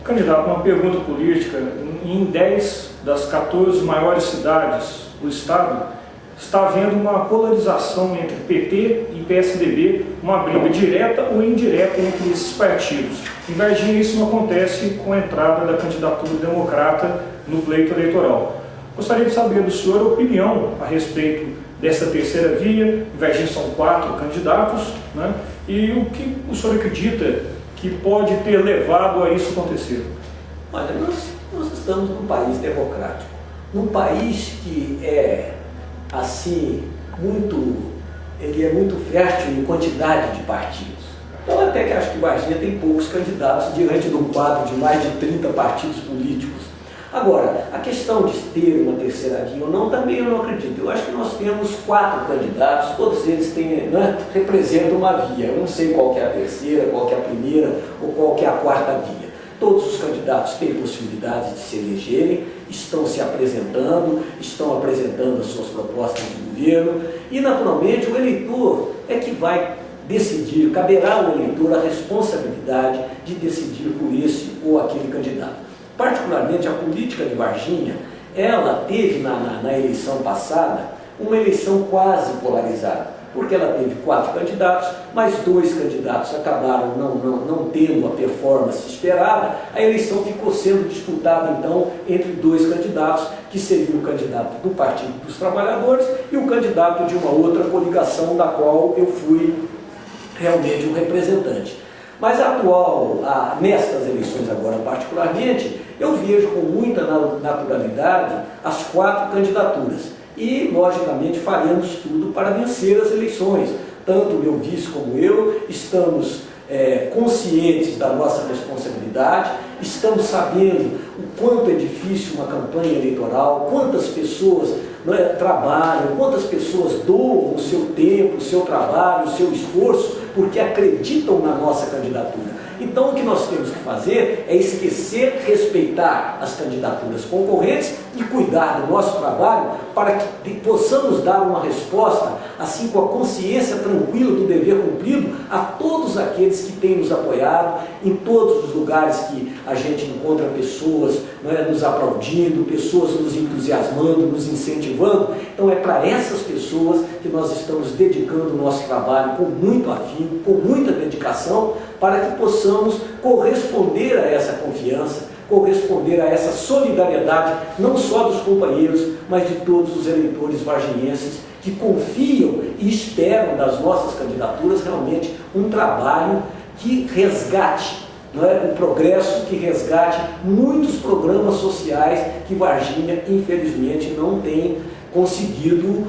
Candidato, uma pergunta política. Em 10 das 14 maiores cidades do Estado, está havendo uma polarização entre PT e PSDB, uma briga direta ou indireta entre esses partidos. Em Varginha isso não acontece com a entrada da candidatura democrata no pleito eleitoral. Gostaria de saber do senhor a opinião a respeito dessa terceira via. Em Varginha são 4 candidatos, né? E o que o senhor acredita que pode ter levado a isso acontecer? Olha, nós estamos num país democrático, num país que é, assim, ele é muito fértil em quantidade de partidos. Então, até que acho que Varginha tem poucos candidatos diante de um quadro de mais de 30 partidos políticos. Agora, a questão de ter uma terceira via ou não, também eu não acredito. Eu acho que nós temos 4 candidatos, todos eles têm, né, representam uma via. Eu não sei qual que é a terceira, qual que é a primeira ou qual que é a quarta via. Todos os candidatos têm possibilidade de se elegerem, estão se apresentando, estão apresentando as suas propostas de governo e, naturalmente, o eleitor é que vai decidir, caberá ao eleitor a responsabilidade de decidir por esse ou aquele candidato. Particularmente a política de Varginha, ela teve na eleição passada uma eleição quase polarizada, porque ela teve 4 candidatos, mas 2 candidatos acabaram não tendo a performance esperada. A eleição ficou sendo disputada então entre 2 candidatos, que seria o candidato do Partido dos Trabalhadores e o candidato de uma outra coligação da qual eu fui realmente um representante. Mas nestas eleições agora particularmente, eu vejo com muita naturalidade as 4 candidaturas e, logicamente, faremos tudo para vencer as eleições. Tanto o meu vice como eu estamos conscientes da nossa responsabilidade, estamos sabendo o quanto é difícil uma campanha eleitoral, quantas pessoas trabalham, quantas pessoas doam o seu tempo, o seu trabalho, o seu esforço, porque acreditam na nossa candidatura. Então, o que nós temos que fazer é esquecer, respeitar as candidaturas concorrentes e cuidar do nosso trabalho para que possamos dar uma resposta, assim, com a consciência tranquila do dever cumprido, a todos aqueles que têm nos apoiado, em todos os lugares que a gente encontra pessoas nos aplaudindo, pessoas nos entusiasmando, nos incentivando. Então, é para essas pessoas que nós estamos dedicando o nosso trabalho com muito afinco, com muita dedicação, para que possamos corresponder a essa confiança, corresponder a essa solidariedade, não só dos companheiros, mas de todos os eleitores varginhenses que confiam e esperam das nossas candidaturas realmente um trabalho que resgate, um progresso que resgate muitos programas sociais que Varginha, infelizmente, não tem conseguido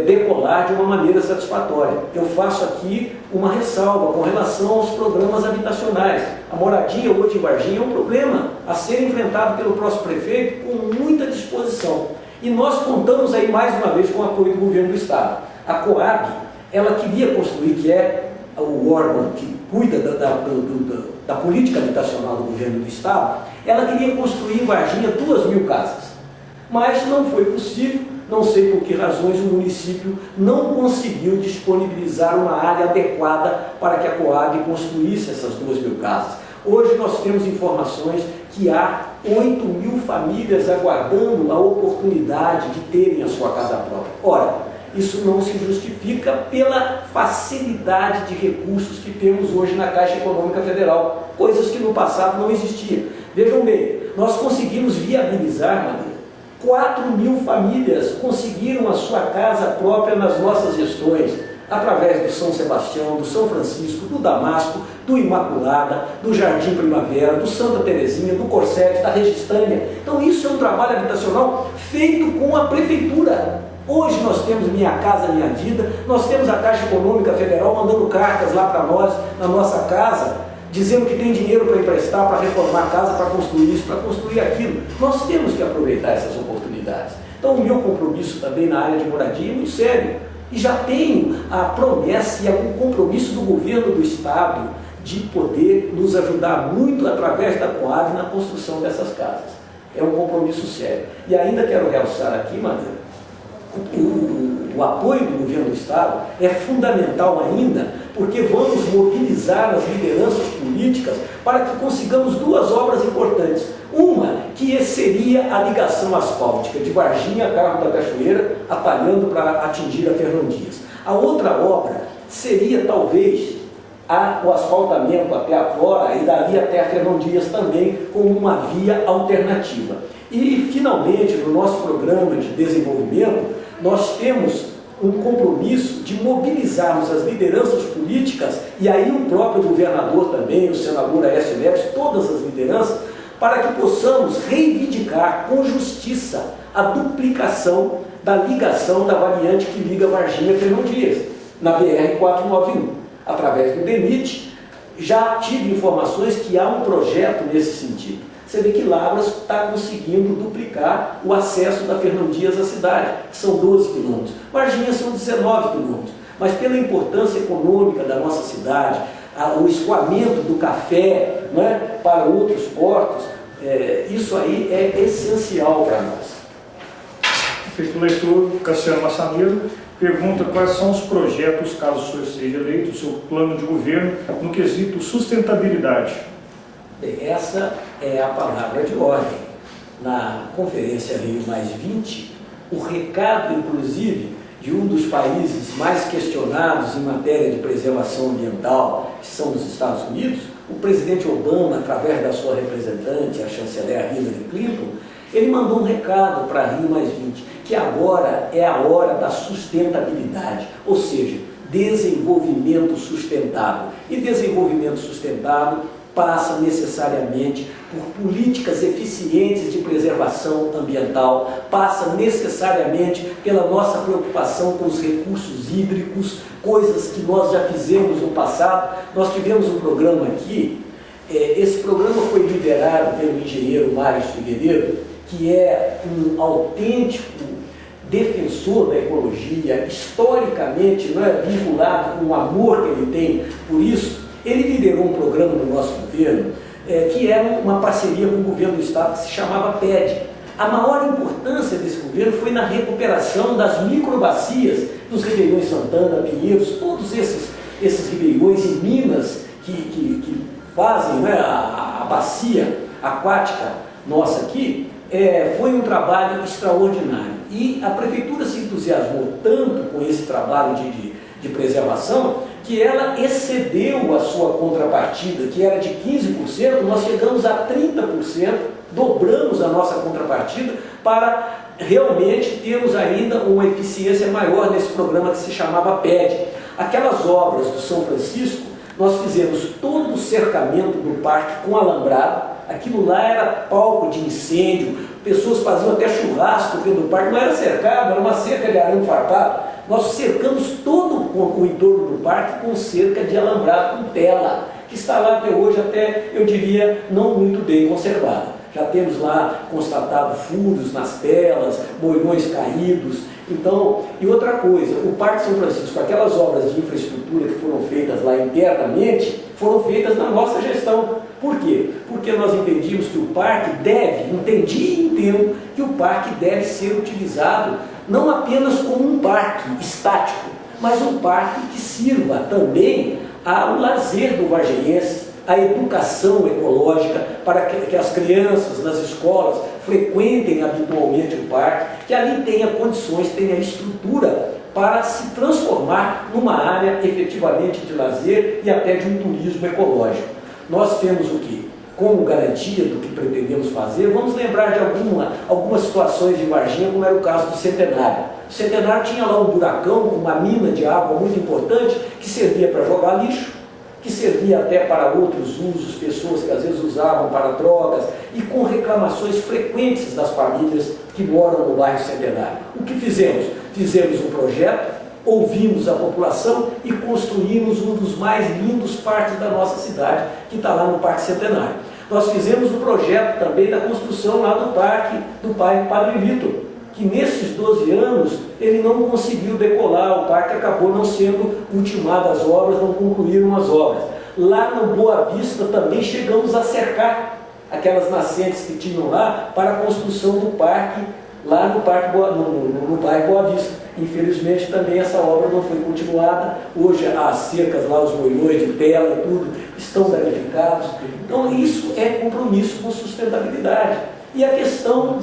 decolar de uma maneira satisfatória. Eu faço aqui uma ressalva com relação aos programas habitacionais. A moradia hoje em Varginha é um problema a ser enfrentado pelo próximo prefeito com muita disposição. E nós contamos aí mais uma vez com o apoio do governo do Estado. A Coab, ela queria construir, que é o órgão que cuida da política habitacional do governo do Estado, ela queria construir em Varginha 2.000 casas. Mas não foi possível. Não sei por que razões o município não conseguiu disponibilizar uma área adequada para que a Coab construísse essas 2.000 casas. Hoje nós temos informações que há 8.000 famílias aguardando a oportunidade de terem a sua casa própria. Ora, isso não se justifica pela facilidade de recursos que temos hoje na Caixa Econômica Federal, coisas que no passado não existiam. Vejam bem, nós conseguimos viabilizar, Maria, 4.000 famílias conseguiram a sua casa própria nas nossas gestões, através do São Sebastião, do São Francisco, do Damasco, do Imaculada, do Jardim Primavera, do Santa Terezinha, do Corsete, da Registânia. Então isso é um trabalho habitacional feito com a prefeitura. Hoje nós temos Minha Casa Minha Vida, nós temos a Caixa Econômica Federal mandando cartas lá para nós, na nossa casa, dizendo que tem dinheiro para emprestar, para reformar a casa, para construir isso, para construir aquilo. Nós temos que aproveitar essas oportunidades. Então o meu compromisso também na área de moradia é muito sério. E já tenho a promessa e o compromisso do governo do Estado de poder nos ajudar muito através da Coab na construção dessas casas. É um compromisso sério. E ainda quero realçar aqui, Madeira, o apoio do governo do Estado é fundamental ainda, porque vamos mobilizar as lideranças políticas para que consigamos duas obras importantes. Uma, que seria a ligação asfáltica de Varginha a Carmo da Cachoeira, atalhando para atingir a Fernão Dias. A outra obra seria, talvez, o asfaltamento até a Flora e dali até a Fernão Dias também, como uma via alternativa. E, finalmente, no nosso programa de desenvolvimento, nós temos um compromisso de mobilizarmos as lideranças políticas, e aí o próprio governador também, o senador Aécio Neves, todas as lideranças, para que possamos reivindicar com justiça a duplicação da ligação da variante que liga Varginha a Fernão Dias, na BR-491. Através do DENIT, já tive informações que há um projeto nesse sentido. Você vê que Lavras está conseguindo duplicar o acesso da Fernão Dias à cidade, que são 12 quilômetros. Varginha são 19 quilômetros. Mas pela importância econômica da nossa cidade, o escoamento do café, né, para outros portos, isso aí é essencial para nós. Feito leitor, Cassiano Massaneiro pergunta quais são os projetos, caso o senhor seja eleito, o seu plano de governo no quesito sustentabilidade. Bem, essa é a palavra de ordem. Na Conferência Rio+20, o recado, inclusive, de um dos países mais questionados em matéria de preservação ambiental, que são os Estados Unidos, o presidente Obama, através da sua representante, a chanceler Hillary Clinton, ele mandou um recado para Rio+20, que agora é a hora da sustentabilidade, ou seja, desenvolvimento sustentável. E desenvolvimento sustentável passa necessariamente por políticas eficientes de preservação ambiental, passa necessariamente pela nossa preocupação com os recursos hídricos, coisas que nós já fizemos no passado. Nós tivemos um programa aqui, esse programa foi liderado pelo engenheiro Mário Figueiredo, que é um autêntico defensor da ecologia, historicamente, não é, vinculado com o amor que ele tem por isso. Ele liderou um programa no nosso governo, que era uma parceria com o governo do Estado, que se chamava PED. A maior importância desse governo foi na recuperação das microbacias dos ribeirões Santana, Pinheiros, todos esses ribeirões em Minas que fazem, né, a bacia aquática nossa aqui. Foi um trabalho extraordinário. E a Prefeitura se entusiasmou tanto com esse trabalho de preservação, que ela excedeu a sua contrapartida, que era de 15%, nós chegamos a 30%, dobramos a nossa contrapartida para realmente termos ainda uma eficiência maior nesse programa que se chamava PED. Aquelas obras do São Francisco, nós fizemos todo o cercamento do parque com alambrado. Aquilo lá era palco de incêndio, pessoas faziam até churrasco dentro do parque, não era cercado, era uma cerca de arame farpado. Nós cercamos todo o entorno do parque com cerca de alambrado, com tela, que está lá até hoje, até, eu diria, não muito bem conservada. Já temos lá constatado furos nas telas, moilões caídos. Então, e outra coisa, o Parque São Francisco, aquelas obras de infraestrutura que foram feitas lá internamente, foram feitas na nossa gestão. Por quê? Porque nós entendíamos que o parque entendi e entendo que o parque deve ser utilizado não apenas como um parque estático, mas um parque que sirva também ao lazer do varginhense, à educação ecológica, para que as crianças nas escolas frequentem habitualmente o parque, que ali tenha condições, tenha estrutura para se transformar numa área efetivamente de lazer e até de um turismo ecológico. Nós temos o que? Como garantia do que pretendemos fazer, vamos lembrar de algumas situações de Varginha, como era o caso do Centenário. O Centenário tinha lá um buracão com uma mina de água muito importante que servia para jogar lixo, que servia até para outros usos, pessoas que às vezes usavam para drogas, e com reclamações frequentes das famílias que moram no bairro Centenário. O que fizemos? Fizemos um projeto ouvimos a população e construímos um dos mais lindos parques da nossa cidade, que está lá no Parque Centenário. Nós fizemos um projeto também da construção lá do parque do Padre Vitor, que nesses 12 anos ele não conseguiu decolar, o parque acabou não sendo ultimado as obras, não concluíram as obras. Lá no Boa Vista também chegamos a cercar aquelas nascentes que tinham lá para a construção do parque, lá no Parque Boa Vista. Infelizmente também essa obra não foi continuada. Hoje as cercas lá, os moilões de tela e tudo, estão danificados. Então isso é compromisso com sustentabilidade. E a questão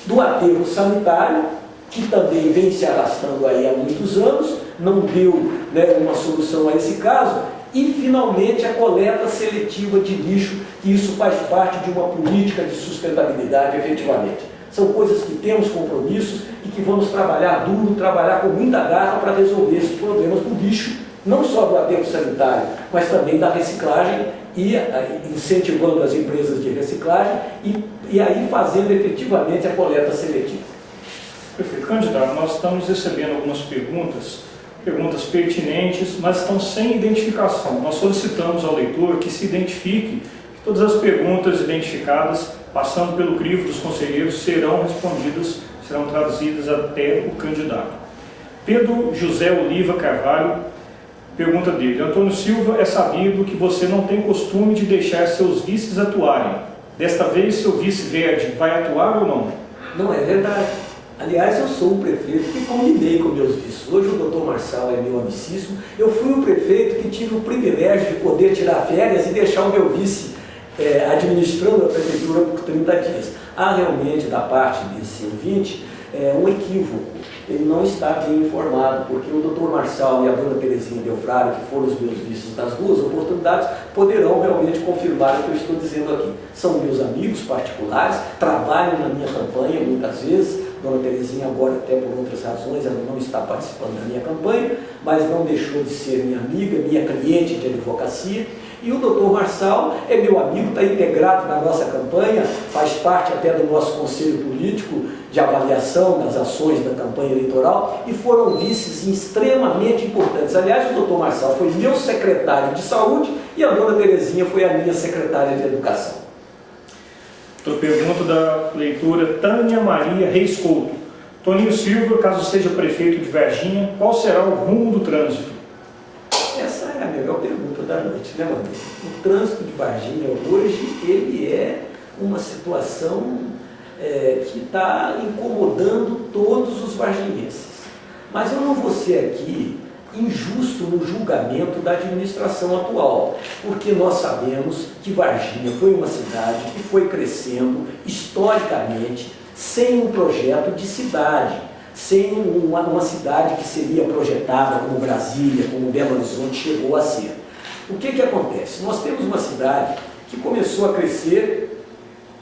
do aterro sanitário, que também vem se arrastando aí há muitos anos, não deu, né, uma solução a esse caso, e finalmente a coleta seletiva de lixo, que isso faz parte de uma política de sustentabilidade efetivamente. São coisas que temos compromissos e que vamos trabalhar duro, trabalhar com muita garra para resolver esses problemas do lixo, não só do aterro sanitário, mas também da reciclagem, e incentivando as empresas de reciclagem e aí fazendo efetivamente a coleta seletiva. Perfeito. Candidato, nós estamos recebendo algumas perguntas pertinentes, mas estão sem identificação. Nós solicitamos ao leitor que se identifique, que todas as perguntas identificadas, passando pelo crivo dos conselheiros, serão respondidas, serão traduzidas até o candidato. Pedro José Oliva Carvalho, pergunta dele: Antônio Silva, é sabido que você não tem costume de deixar seus vices atuarem. Desta vez, seu vice Verde vai atuar ou não? Não é verdade. Aliás, eu sou um prefeito que combinei com meus vices. Hoje o doutor Marçal é meu amicíssimo. Eu fui um prefeito que tive o privilégio de poder tirar férias e deixar o meu vice administrando a prefeitura por 30 dias. Há realmente, da parte desse ouvinte, um equívoco. Ele não está bem informado, porque o doutor Marçal e a dona Terezinha Delfrário, que foram os meus vices das duas oportunidades, poderão realmente confirmar o que eu estou dizendo aqui. São meus amigos particulares, trabalham na minha campanha muitas vezes. Dona Terezinha agora, até por outras razões, ela não está participando da minha campanha, mas não deixou de ser minha amiga, minha cliente de advocacia. E o doutor Marçal é meu amigo, está integrado na nossa campanha, faz parte até do nosso conselho político de avaliação das ações da campanha eleitoral, e foram vices extremamente importantes. Aliás, o doutor Marçal foi meu secretário de saúde e a dona Terezinha foi a minha secretária de educação. Outra pergunta da leitora Tânia Maria Reis Couto. Toninho Silva, caso seja prefeito de Varginha, qual será o rumo do trânsito? Essa é a melhor pergunta da noite, né, mano? O trânsito de Varginha hoje, ele é uma situação que está incomodando todos os varginhenses. Mas eu não vou ser aqui injusto no julgamento da administração atual, porque nós sabemos que Varginha foi uma cidade que foi crescendo historicamente sem um projeto de cidade, sem uma cidade que seria projetada como Brasília, como Belo Horizonte chegou a ser. O que acontece? Nós temos uma cidade que começou a crescer,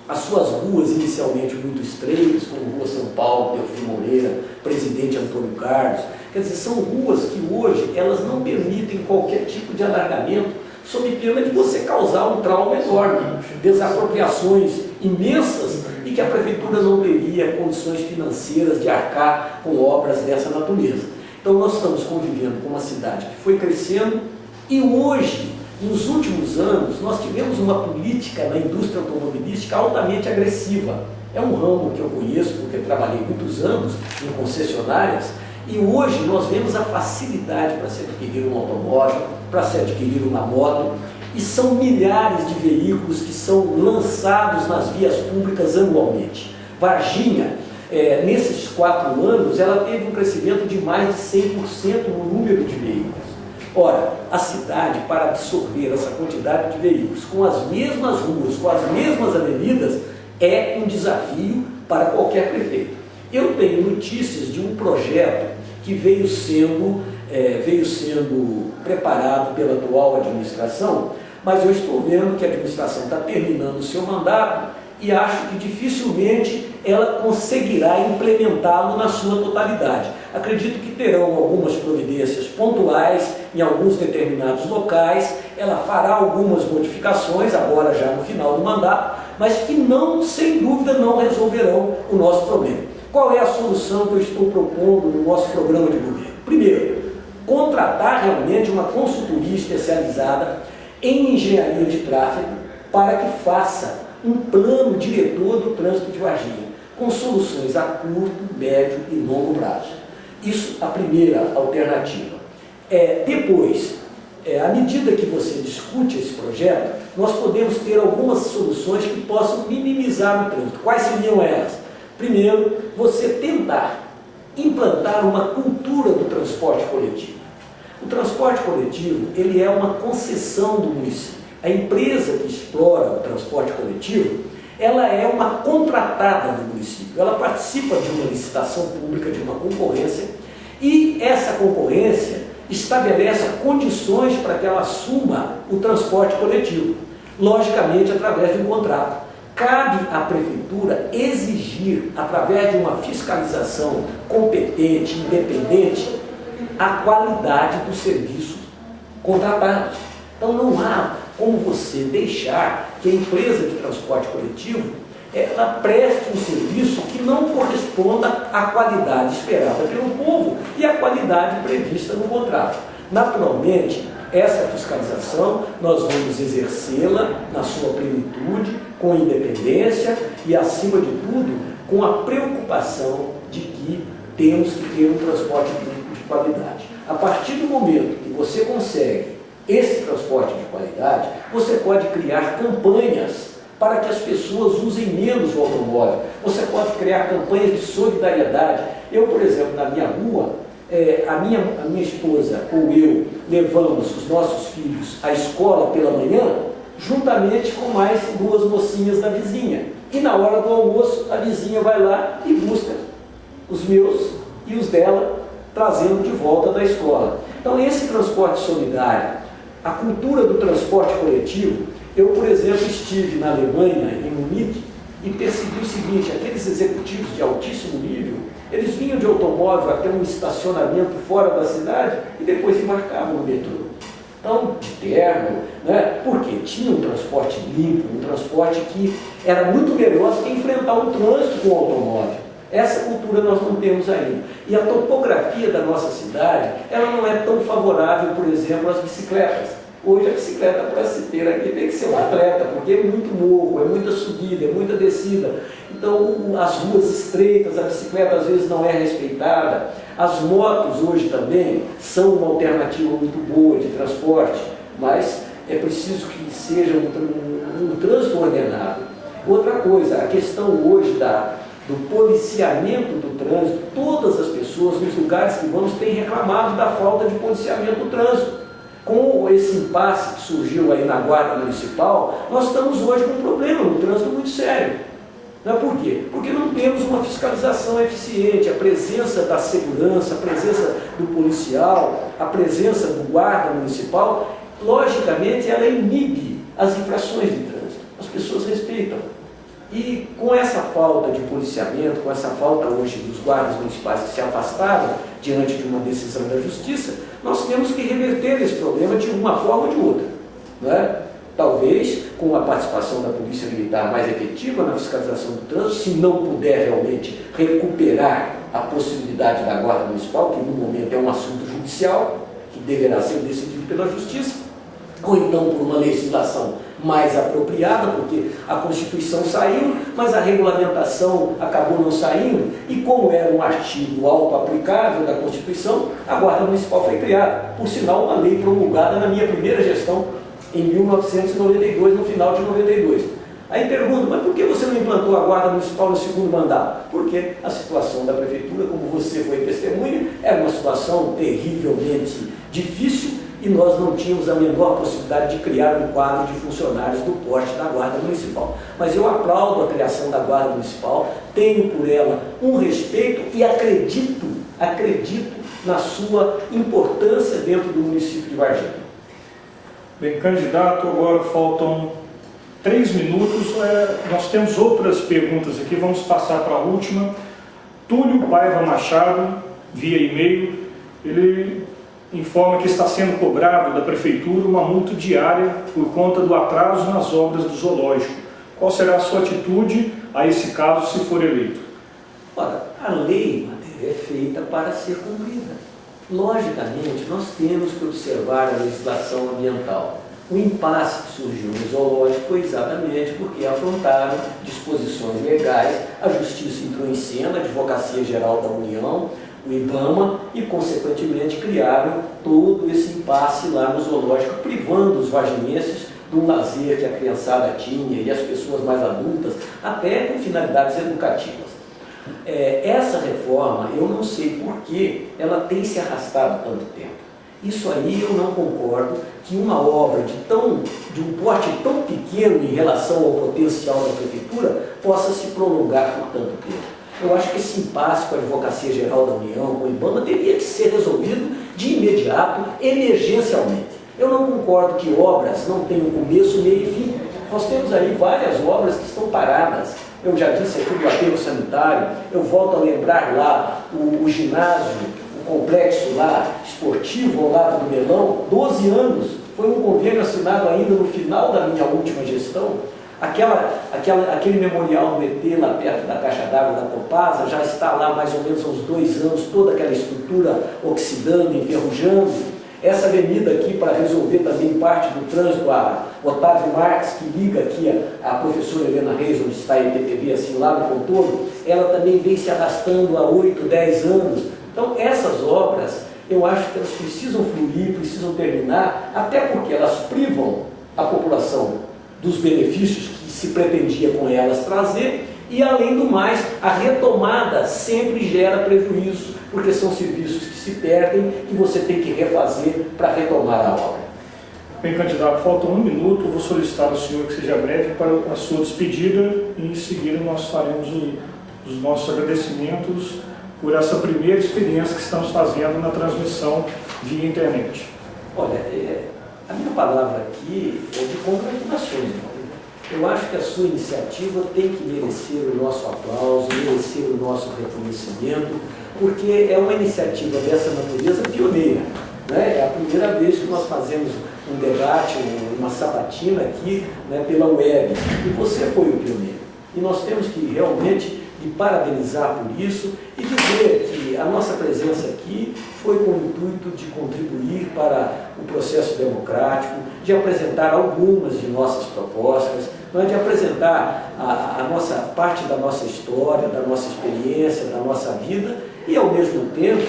as suas ruas inicialmente muito estreitas, como Rua São Paulo, Delfim Moreira, Presidente Antônio Carlos. Quer dizer, são ruas que hoje elas não permitem qualquer tipo de alargamento, sob pena de você causar um trauma enorme, desapropriações imensas, e que a prefeitura não teria condições financeiras de arcar com obras dessa natureza. Então nós estamos convivendo com uma cidade que foi crescendo, e hoje, nos últimos anos, nós tivemos uma política na indústria automobilística altamente agressiva. É um ramo que eu conheço, porque eu trabalhei muitos anos em concessionárias, e hoje nós vemos a facilidade para se adquirir um automóvel, para se adquirir uma moto, e são milhares de veículos que são lançados nas vias públicas anualmente. Varginha, nesses 4 anos, ela teve um crescimento de mais de 100% no número de veículos. Ora, a cidade, para absorver essa quantidade de veículos, com as mesmas ruas, com as mesmas avenidas, é um desafio para qualquer prefeito. Eu tenho notícias de um projeto que veio sendo preparado pela atual administração, mas eu estou vendo que a administração está terminando o seu mandato e acho que dificilmente ela conseguirá implementá-lo na sua totalidade. Acredito que terão algumas providências pontuais em alguns determinados locais, ela fará algumas modificações agora já no final do mandato, mas que não, sem dúvida, não resolverão o nosso problema. Qual é a solução que eu estou propondo no nosso programa de governo? Primeiro, contratar realmente uma consultoria especializada em engenharia de tráfego para que faça um plano diretor do trânsito de Varginha, com soluções a curto, médio e longo prazo. Isso a primeira alternativa. Depois, à medida que você discute esse projeto, nós podemos ter algumas soluções que possam minimizar o trânsito. Quais seriam elas? Primeiro, você tentar implantar uma cultura do transporte coletivo. O transporte coletivo, ele é uma concessão do município. A empresa que explora o transporte coletivo, ela é uma contratada do município. Ela participa de uma licitação pública, de uma concorrência, e essa concorrência estabelece condições para que ela assuma o transporte coletivo, logicamente através de um contrato. Cabe à prefeitura exigir, através de uma fiscalização competente, independente, a qualidade dos serviços contratados. Então não há como você deixar que a empresa de transporte coletivo ela preste um serviço que não corresponda à qualidade esperada pelo povo e à qualidade prevista no contrato. Naturalmente, essa fiscalização nós vamos exercê-la na sua plenitude, com independência e, acima de tudo, com a preocupação de que temos que ter um transporte público de qualidade. A partir do momento que você consegue esse transporte de qualidade, você pode criar campanhas para que as pessoas usem menos o automóvel. Você pode criar campanhas de solidariedade. Eu, por exemplo, na minha rua, a minha esposa ou eu levamos os nossos filhos à escola pela manhã, juntamente com mais duas mocinhas da vizinha. E na hora do almoço, a vizinha vai lá e busca os meus e os dela, trazendo de volta da escola. Então, esse transporte solidário, a cultura do transporte coletivo. Eu, por exemplo, estive na Alemanha, em Munique, e percebi o seguinte: aqueles executivos de altíssimo nível, eles vinham de automóvel até um estacionamento fora da cidade e depois embarcavam no metrô. Então, de terno, né? Porque tinha um transporte limpo, um transporte que era muito melhor do que enfrentar o trânsito com o automóvel. Essa cultura nós não temos ainda. E a topografia da nossa cidade, ela não é tão favorável, por exemplo, às bicicletas. Hoje a bicicleta, para se ter aqui, tem que ser um atleta, porque é muito morro, é muita subida, é muita descida. Então, as ruas estreitas, a bicicleta às vezes não é respeitada. As motos hoje também são uma alternativa muito boa de transporte, mas é preciso que seja um trânsito ordenado. Outra coisa, a questão hoje do policiamento do trânsito, todas as pessoas nos lugares que vamos têm reclamado da falta de policiamento do trânsito. Com esse impasse que surgiu aí na Guarda Municipal, nós estamos hoje com um problema no trânsito muito sério. Não é por quê? Porque não temos uma fiscalização eficiente, a presença da segurança, a presença do policial, a presença do guarda municipal, logicamente ela inibe as infrações de trânsito. As pessoas respeitam. E com essa falta de policiamento, com essa falta hoje dos guardas municipais que se afastaram diante de uma decisão da justiça, nós temos que reverter esse problema de uma forma ou de outra. Não é? Talvez com a participação da Polícia Militar mais efetiva na fiscalização do trânsito, se não puder realmente recuperar a possibilidade da Guarda Municipal, que no momento é um assunto judicial, que deverá ser decidido pela Justiça, ou então por uma legislação mais apropriada, porque a Constituição saiu, mas a regulamentação acabou não saindo, e como era um artigo auto-aplicável da Constituição, a Guarda Municipal foi criada. Por sinal, uma lei promulgada na minha primeira gestão, em 1992, no final de 92. Aí pergunto, mas por que você não implantou a Guarda Municipal no segundo mandato? Porque a situação da Prefeitura, como você foi testemunha, era uma situação terrivelmente difícil, e nós não tínhamos a menor possibilidade de criar um quadro de funcionários do porte da Guarda Municipal. Mas eu aplaudo a criação da Guarda Municipal, tenho por ela um respeito e acredito na sua importância dentro do município de Varginha. Bem, candidato, agora faltam 3 minutos, nós temos outras perguntas aqui, vamos passar para a última. Túlio Paiva Machado, via e-mail, ele informa que está sendo cobrado da Prefeitura uma multa diária por conta do atraso nas obras do zoológico. Qual será a sua atitude a esse caso, se for eleito? Ora, a lei é feita para ser cumprida. Logicamente, nós temos que observar a legislação ambiental. O impasse que surgiu no zoológico foi exatamente porque afrontaram disposições legais, a Justiça entrou em cena, a Advocacia Geral da União, o IBAMA, e, consequentemente, criaram todo esse impasse lá no zoológico, privando os varginenses do lazer que a criançada tinha e as pessoas mais adultas, até com finalidades educativas. Essa reforma, eu não sei por que ela tem se arrastado tanto tempo. Isso aí eu não concordo, que uma obra de um porte tão pequeno em relação ao potencial da prefeitura possa se prolongar por tanto tempo. Eu acho que esse impasse com a Advocacia Geral da União, com o IBAMA, teria que ser resolvido de imediato, emergencialmente. Eu não concordo que obras não tenham começo, meio e fim. Nós temos aí várias obras que estão paradas. Eu já disse aqui do aterro sanitário, eu volto a lembrar lá o ginásio, o complexo lá esportivo ao lado do Melão, 12 anos. Foi um convênio assinado ainda no final da minha última gestão. Aquele memorial do ET lá perto da caixa d'água da Copasa já está lá mais ou menos há uns 2 anos, toda aquela estrutura oxidando, enferrujando. Essa avenida aqui, para resolver também parte do trânsito, a Otávio Marques, que liga aqui a professora Helena Reis, onde está a IPTV, assim, lá no contorno, ela também vem se arrastando há 8, 10 anos. Então, essas obras, eu acho que elas precisam fluir, precisam terminar, até porque elas privam a população dos benefícios que se pretendia com elas trazer, e, além do mais, a retomada sempre gera prejuízo, porque são serviços que se perdem e você tem que refazer para retomar a obra. Bem, candidato, falta 1 minuto. Eu vou solicitar ao senhor que seja breve para a sua despedida e, em seguida, nós faremos os nossos agradecimentos por essa primeira experiência que estamos fazendo na transmissão via internet. Olha, a minha palavra aqui é de congratulações, irmão. Eu acho que a sua iniciativa tem que merecer o nosso aplauso, merecer o nosso reconhecimento, porque é uma iniciativa dessa natureza pioneira, né? É a primeira vez que nós fazemos um debate, uma sabatina aqui, né, pela web, e você foi o pioneiro. E nós temos que realmente lhe parabenizar por isso e dizer que a nossa presença aqui foi com o intuito de contribuir para o processo democrático, de apresentar algumas de nossas propostas, de apresentar a nossa parte da nossa história, da nossa experiência, da nossa vida e, ao mesmo tempo,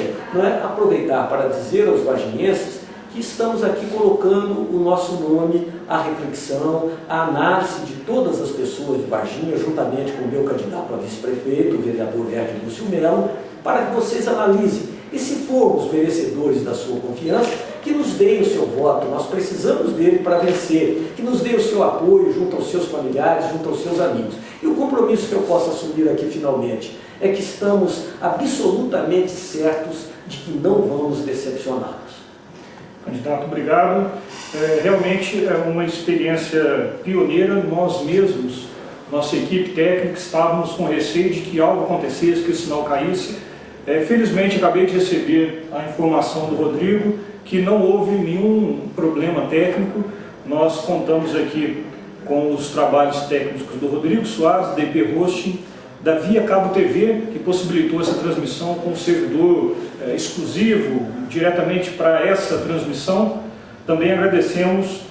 aproveitar para dizer aos varginenses que estamos aqui colocando o nosso nome à reflexão, à análise de todas as pessoas de Varginha, juntamente com o meu candidato a vice-prefeito, o vereador Verde Lúcio Melo, para que vocês analisem. E se formos merecedores da sua confiança, que nos deem o seu voto, nós precisamos dele para vencer, que nos dê o seu apoio junto aos seus familiares, junto aos seus amigos. E o compromisso que eu posso assumir aqui finalmente é que estamos absolutamente certos de que não vamos decepcioná-los. Candidato, obrigado. Realmente é uma experiência pioneira. Nós mesmos, nossa equipe técnica, estávamos com receio de que algo acontecesse, que o sinal caísse. Felizmente, acabei de receber a informação do Rodrigo que não houve nenhum problema técnico. Nós contamos aqui com os trabalhos técnicos do Rodrigo Soares, da IP Hosting, da Via Cabo TV, que possibilitou essa transmissão com um servidor exclusivo, diretamente para essa transmissão. Também agradecemos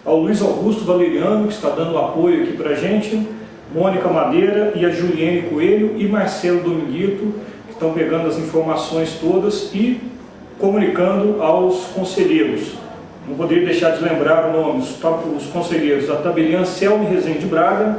ao Luiz Augusto Valeriano, que está dando apoio aqui para a gente, Mônica Madeira e a Juliene Coelho e Marcelo Dominguito, que estão pegando as informações todas e comunicando aos conselheiros. Não poderia deixar de lembrar os conselheiros: a tabeliã Selme Rezende Braga,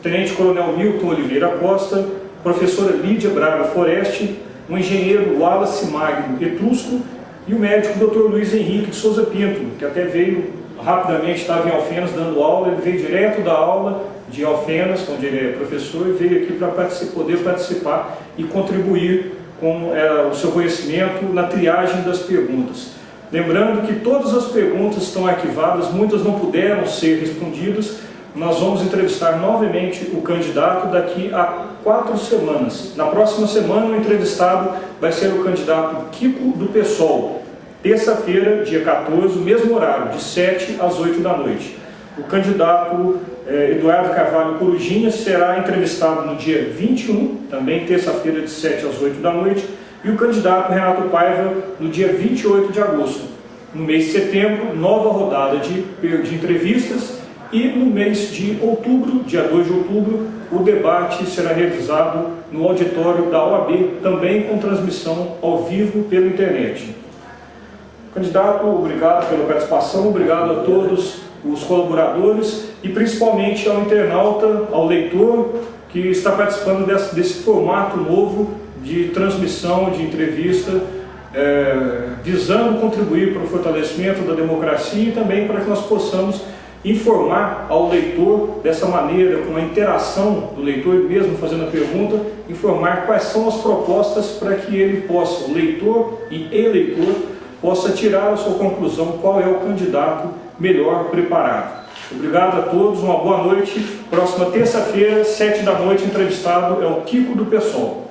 Tenente Coronel Milton Oliveira Costa, professora Lídia Braga Foreste, o engenheiro Wallace Magno Etrusco e o médico Dr. Luiz Henrique de Souza Pinto, que até veio rapidamente, estava em Alfenas dando aula. Ele veio direto da aula de Alfenas, onde ele é professor, e veio aqui para poder participar e contribuir com o seu conhecimento na triagem das perguntas. Lembrando que todas as perguntas estão arquivadas, muitas não puderam ser respondidas. Nós vamos entrevistar novamente o candidato daqui a 4 semanas. Na próxima semana, o entrevistado vai ser o candidato Kiko do PSOL. Terça-feira, dia 14, mesmo horário, de 7 às 8 da noite. O candidato Eduardo Carvalho Corujinha será entrevistado no dia 21, também terça-feira, de 7 às 8 da noite. e o candidato Renato Paiva no dia 28 de agosto. No mês de setembro, nova rodada de entrevistas, e no mês de outubro, dia 2 de outubro, o debate será realizado no auditório da OAB, também com transmissão ao vivo pela internet. Candidato, obrigado pela participação, obrigado a todos os colaboradores e principalmente ao internauta, ao leitor que está participando desse formato novo de transmissão, de entrevista, visando contribuir para o fortalecimento da democracia e também para que nós possamos informar ao leitor dessa maneira, com a interação do leitor, mesmo fazendo a pergunta, informar quais são as propostas para que ele possa, o leitor e eleitor, possa tirar a sua conclusão qual é o candidato melhor preparado. Obrigado a todos, uma boa noite. Próxima terça-feira, 7 da noite, entrevistado é o Kiko do PSOL.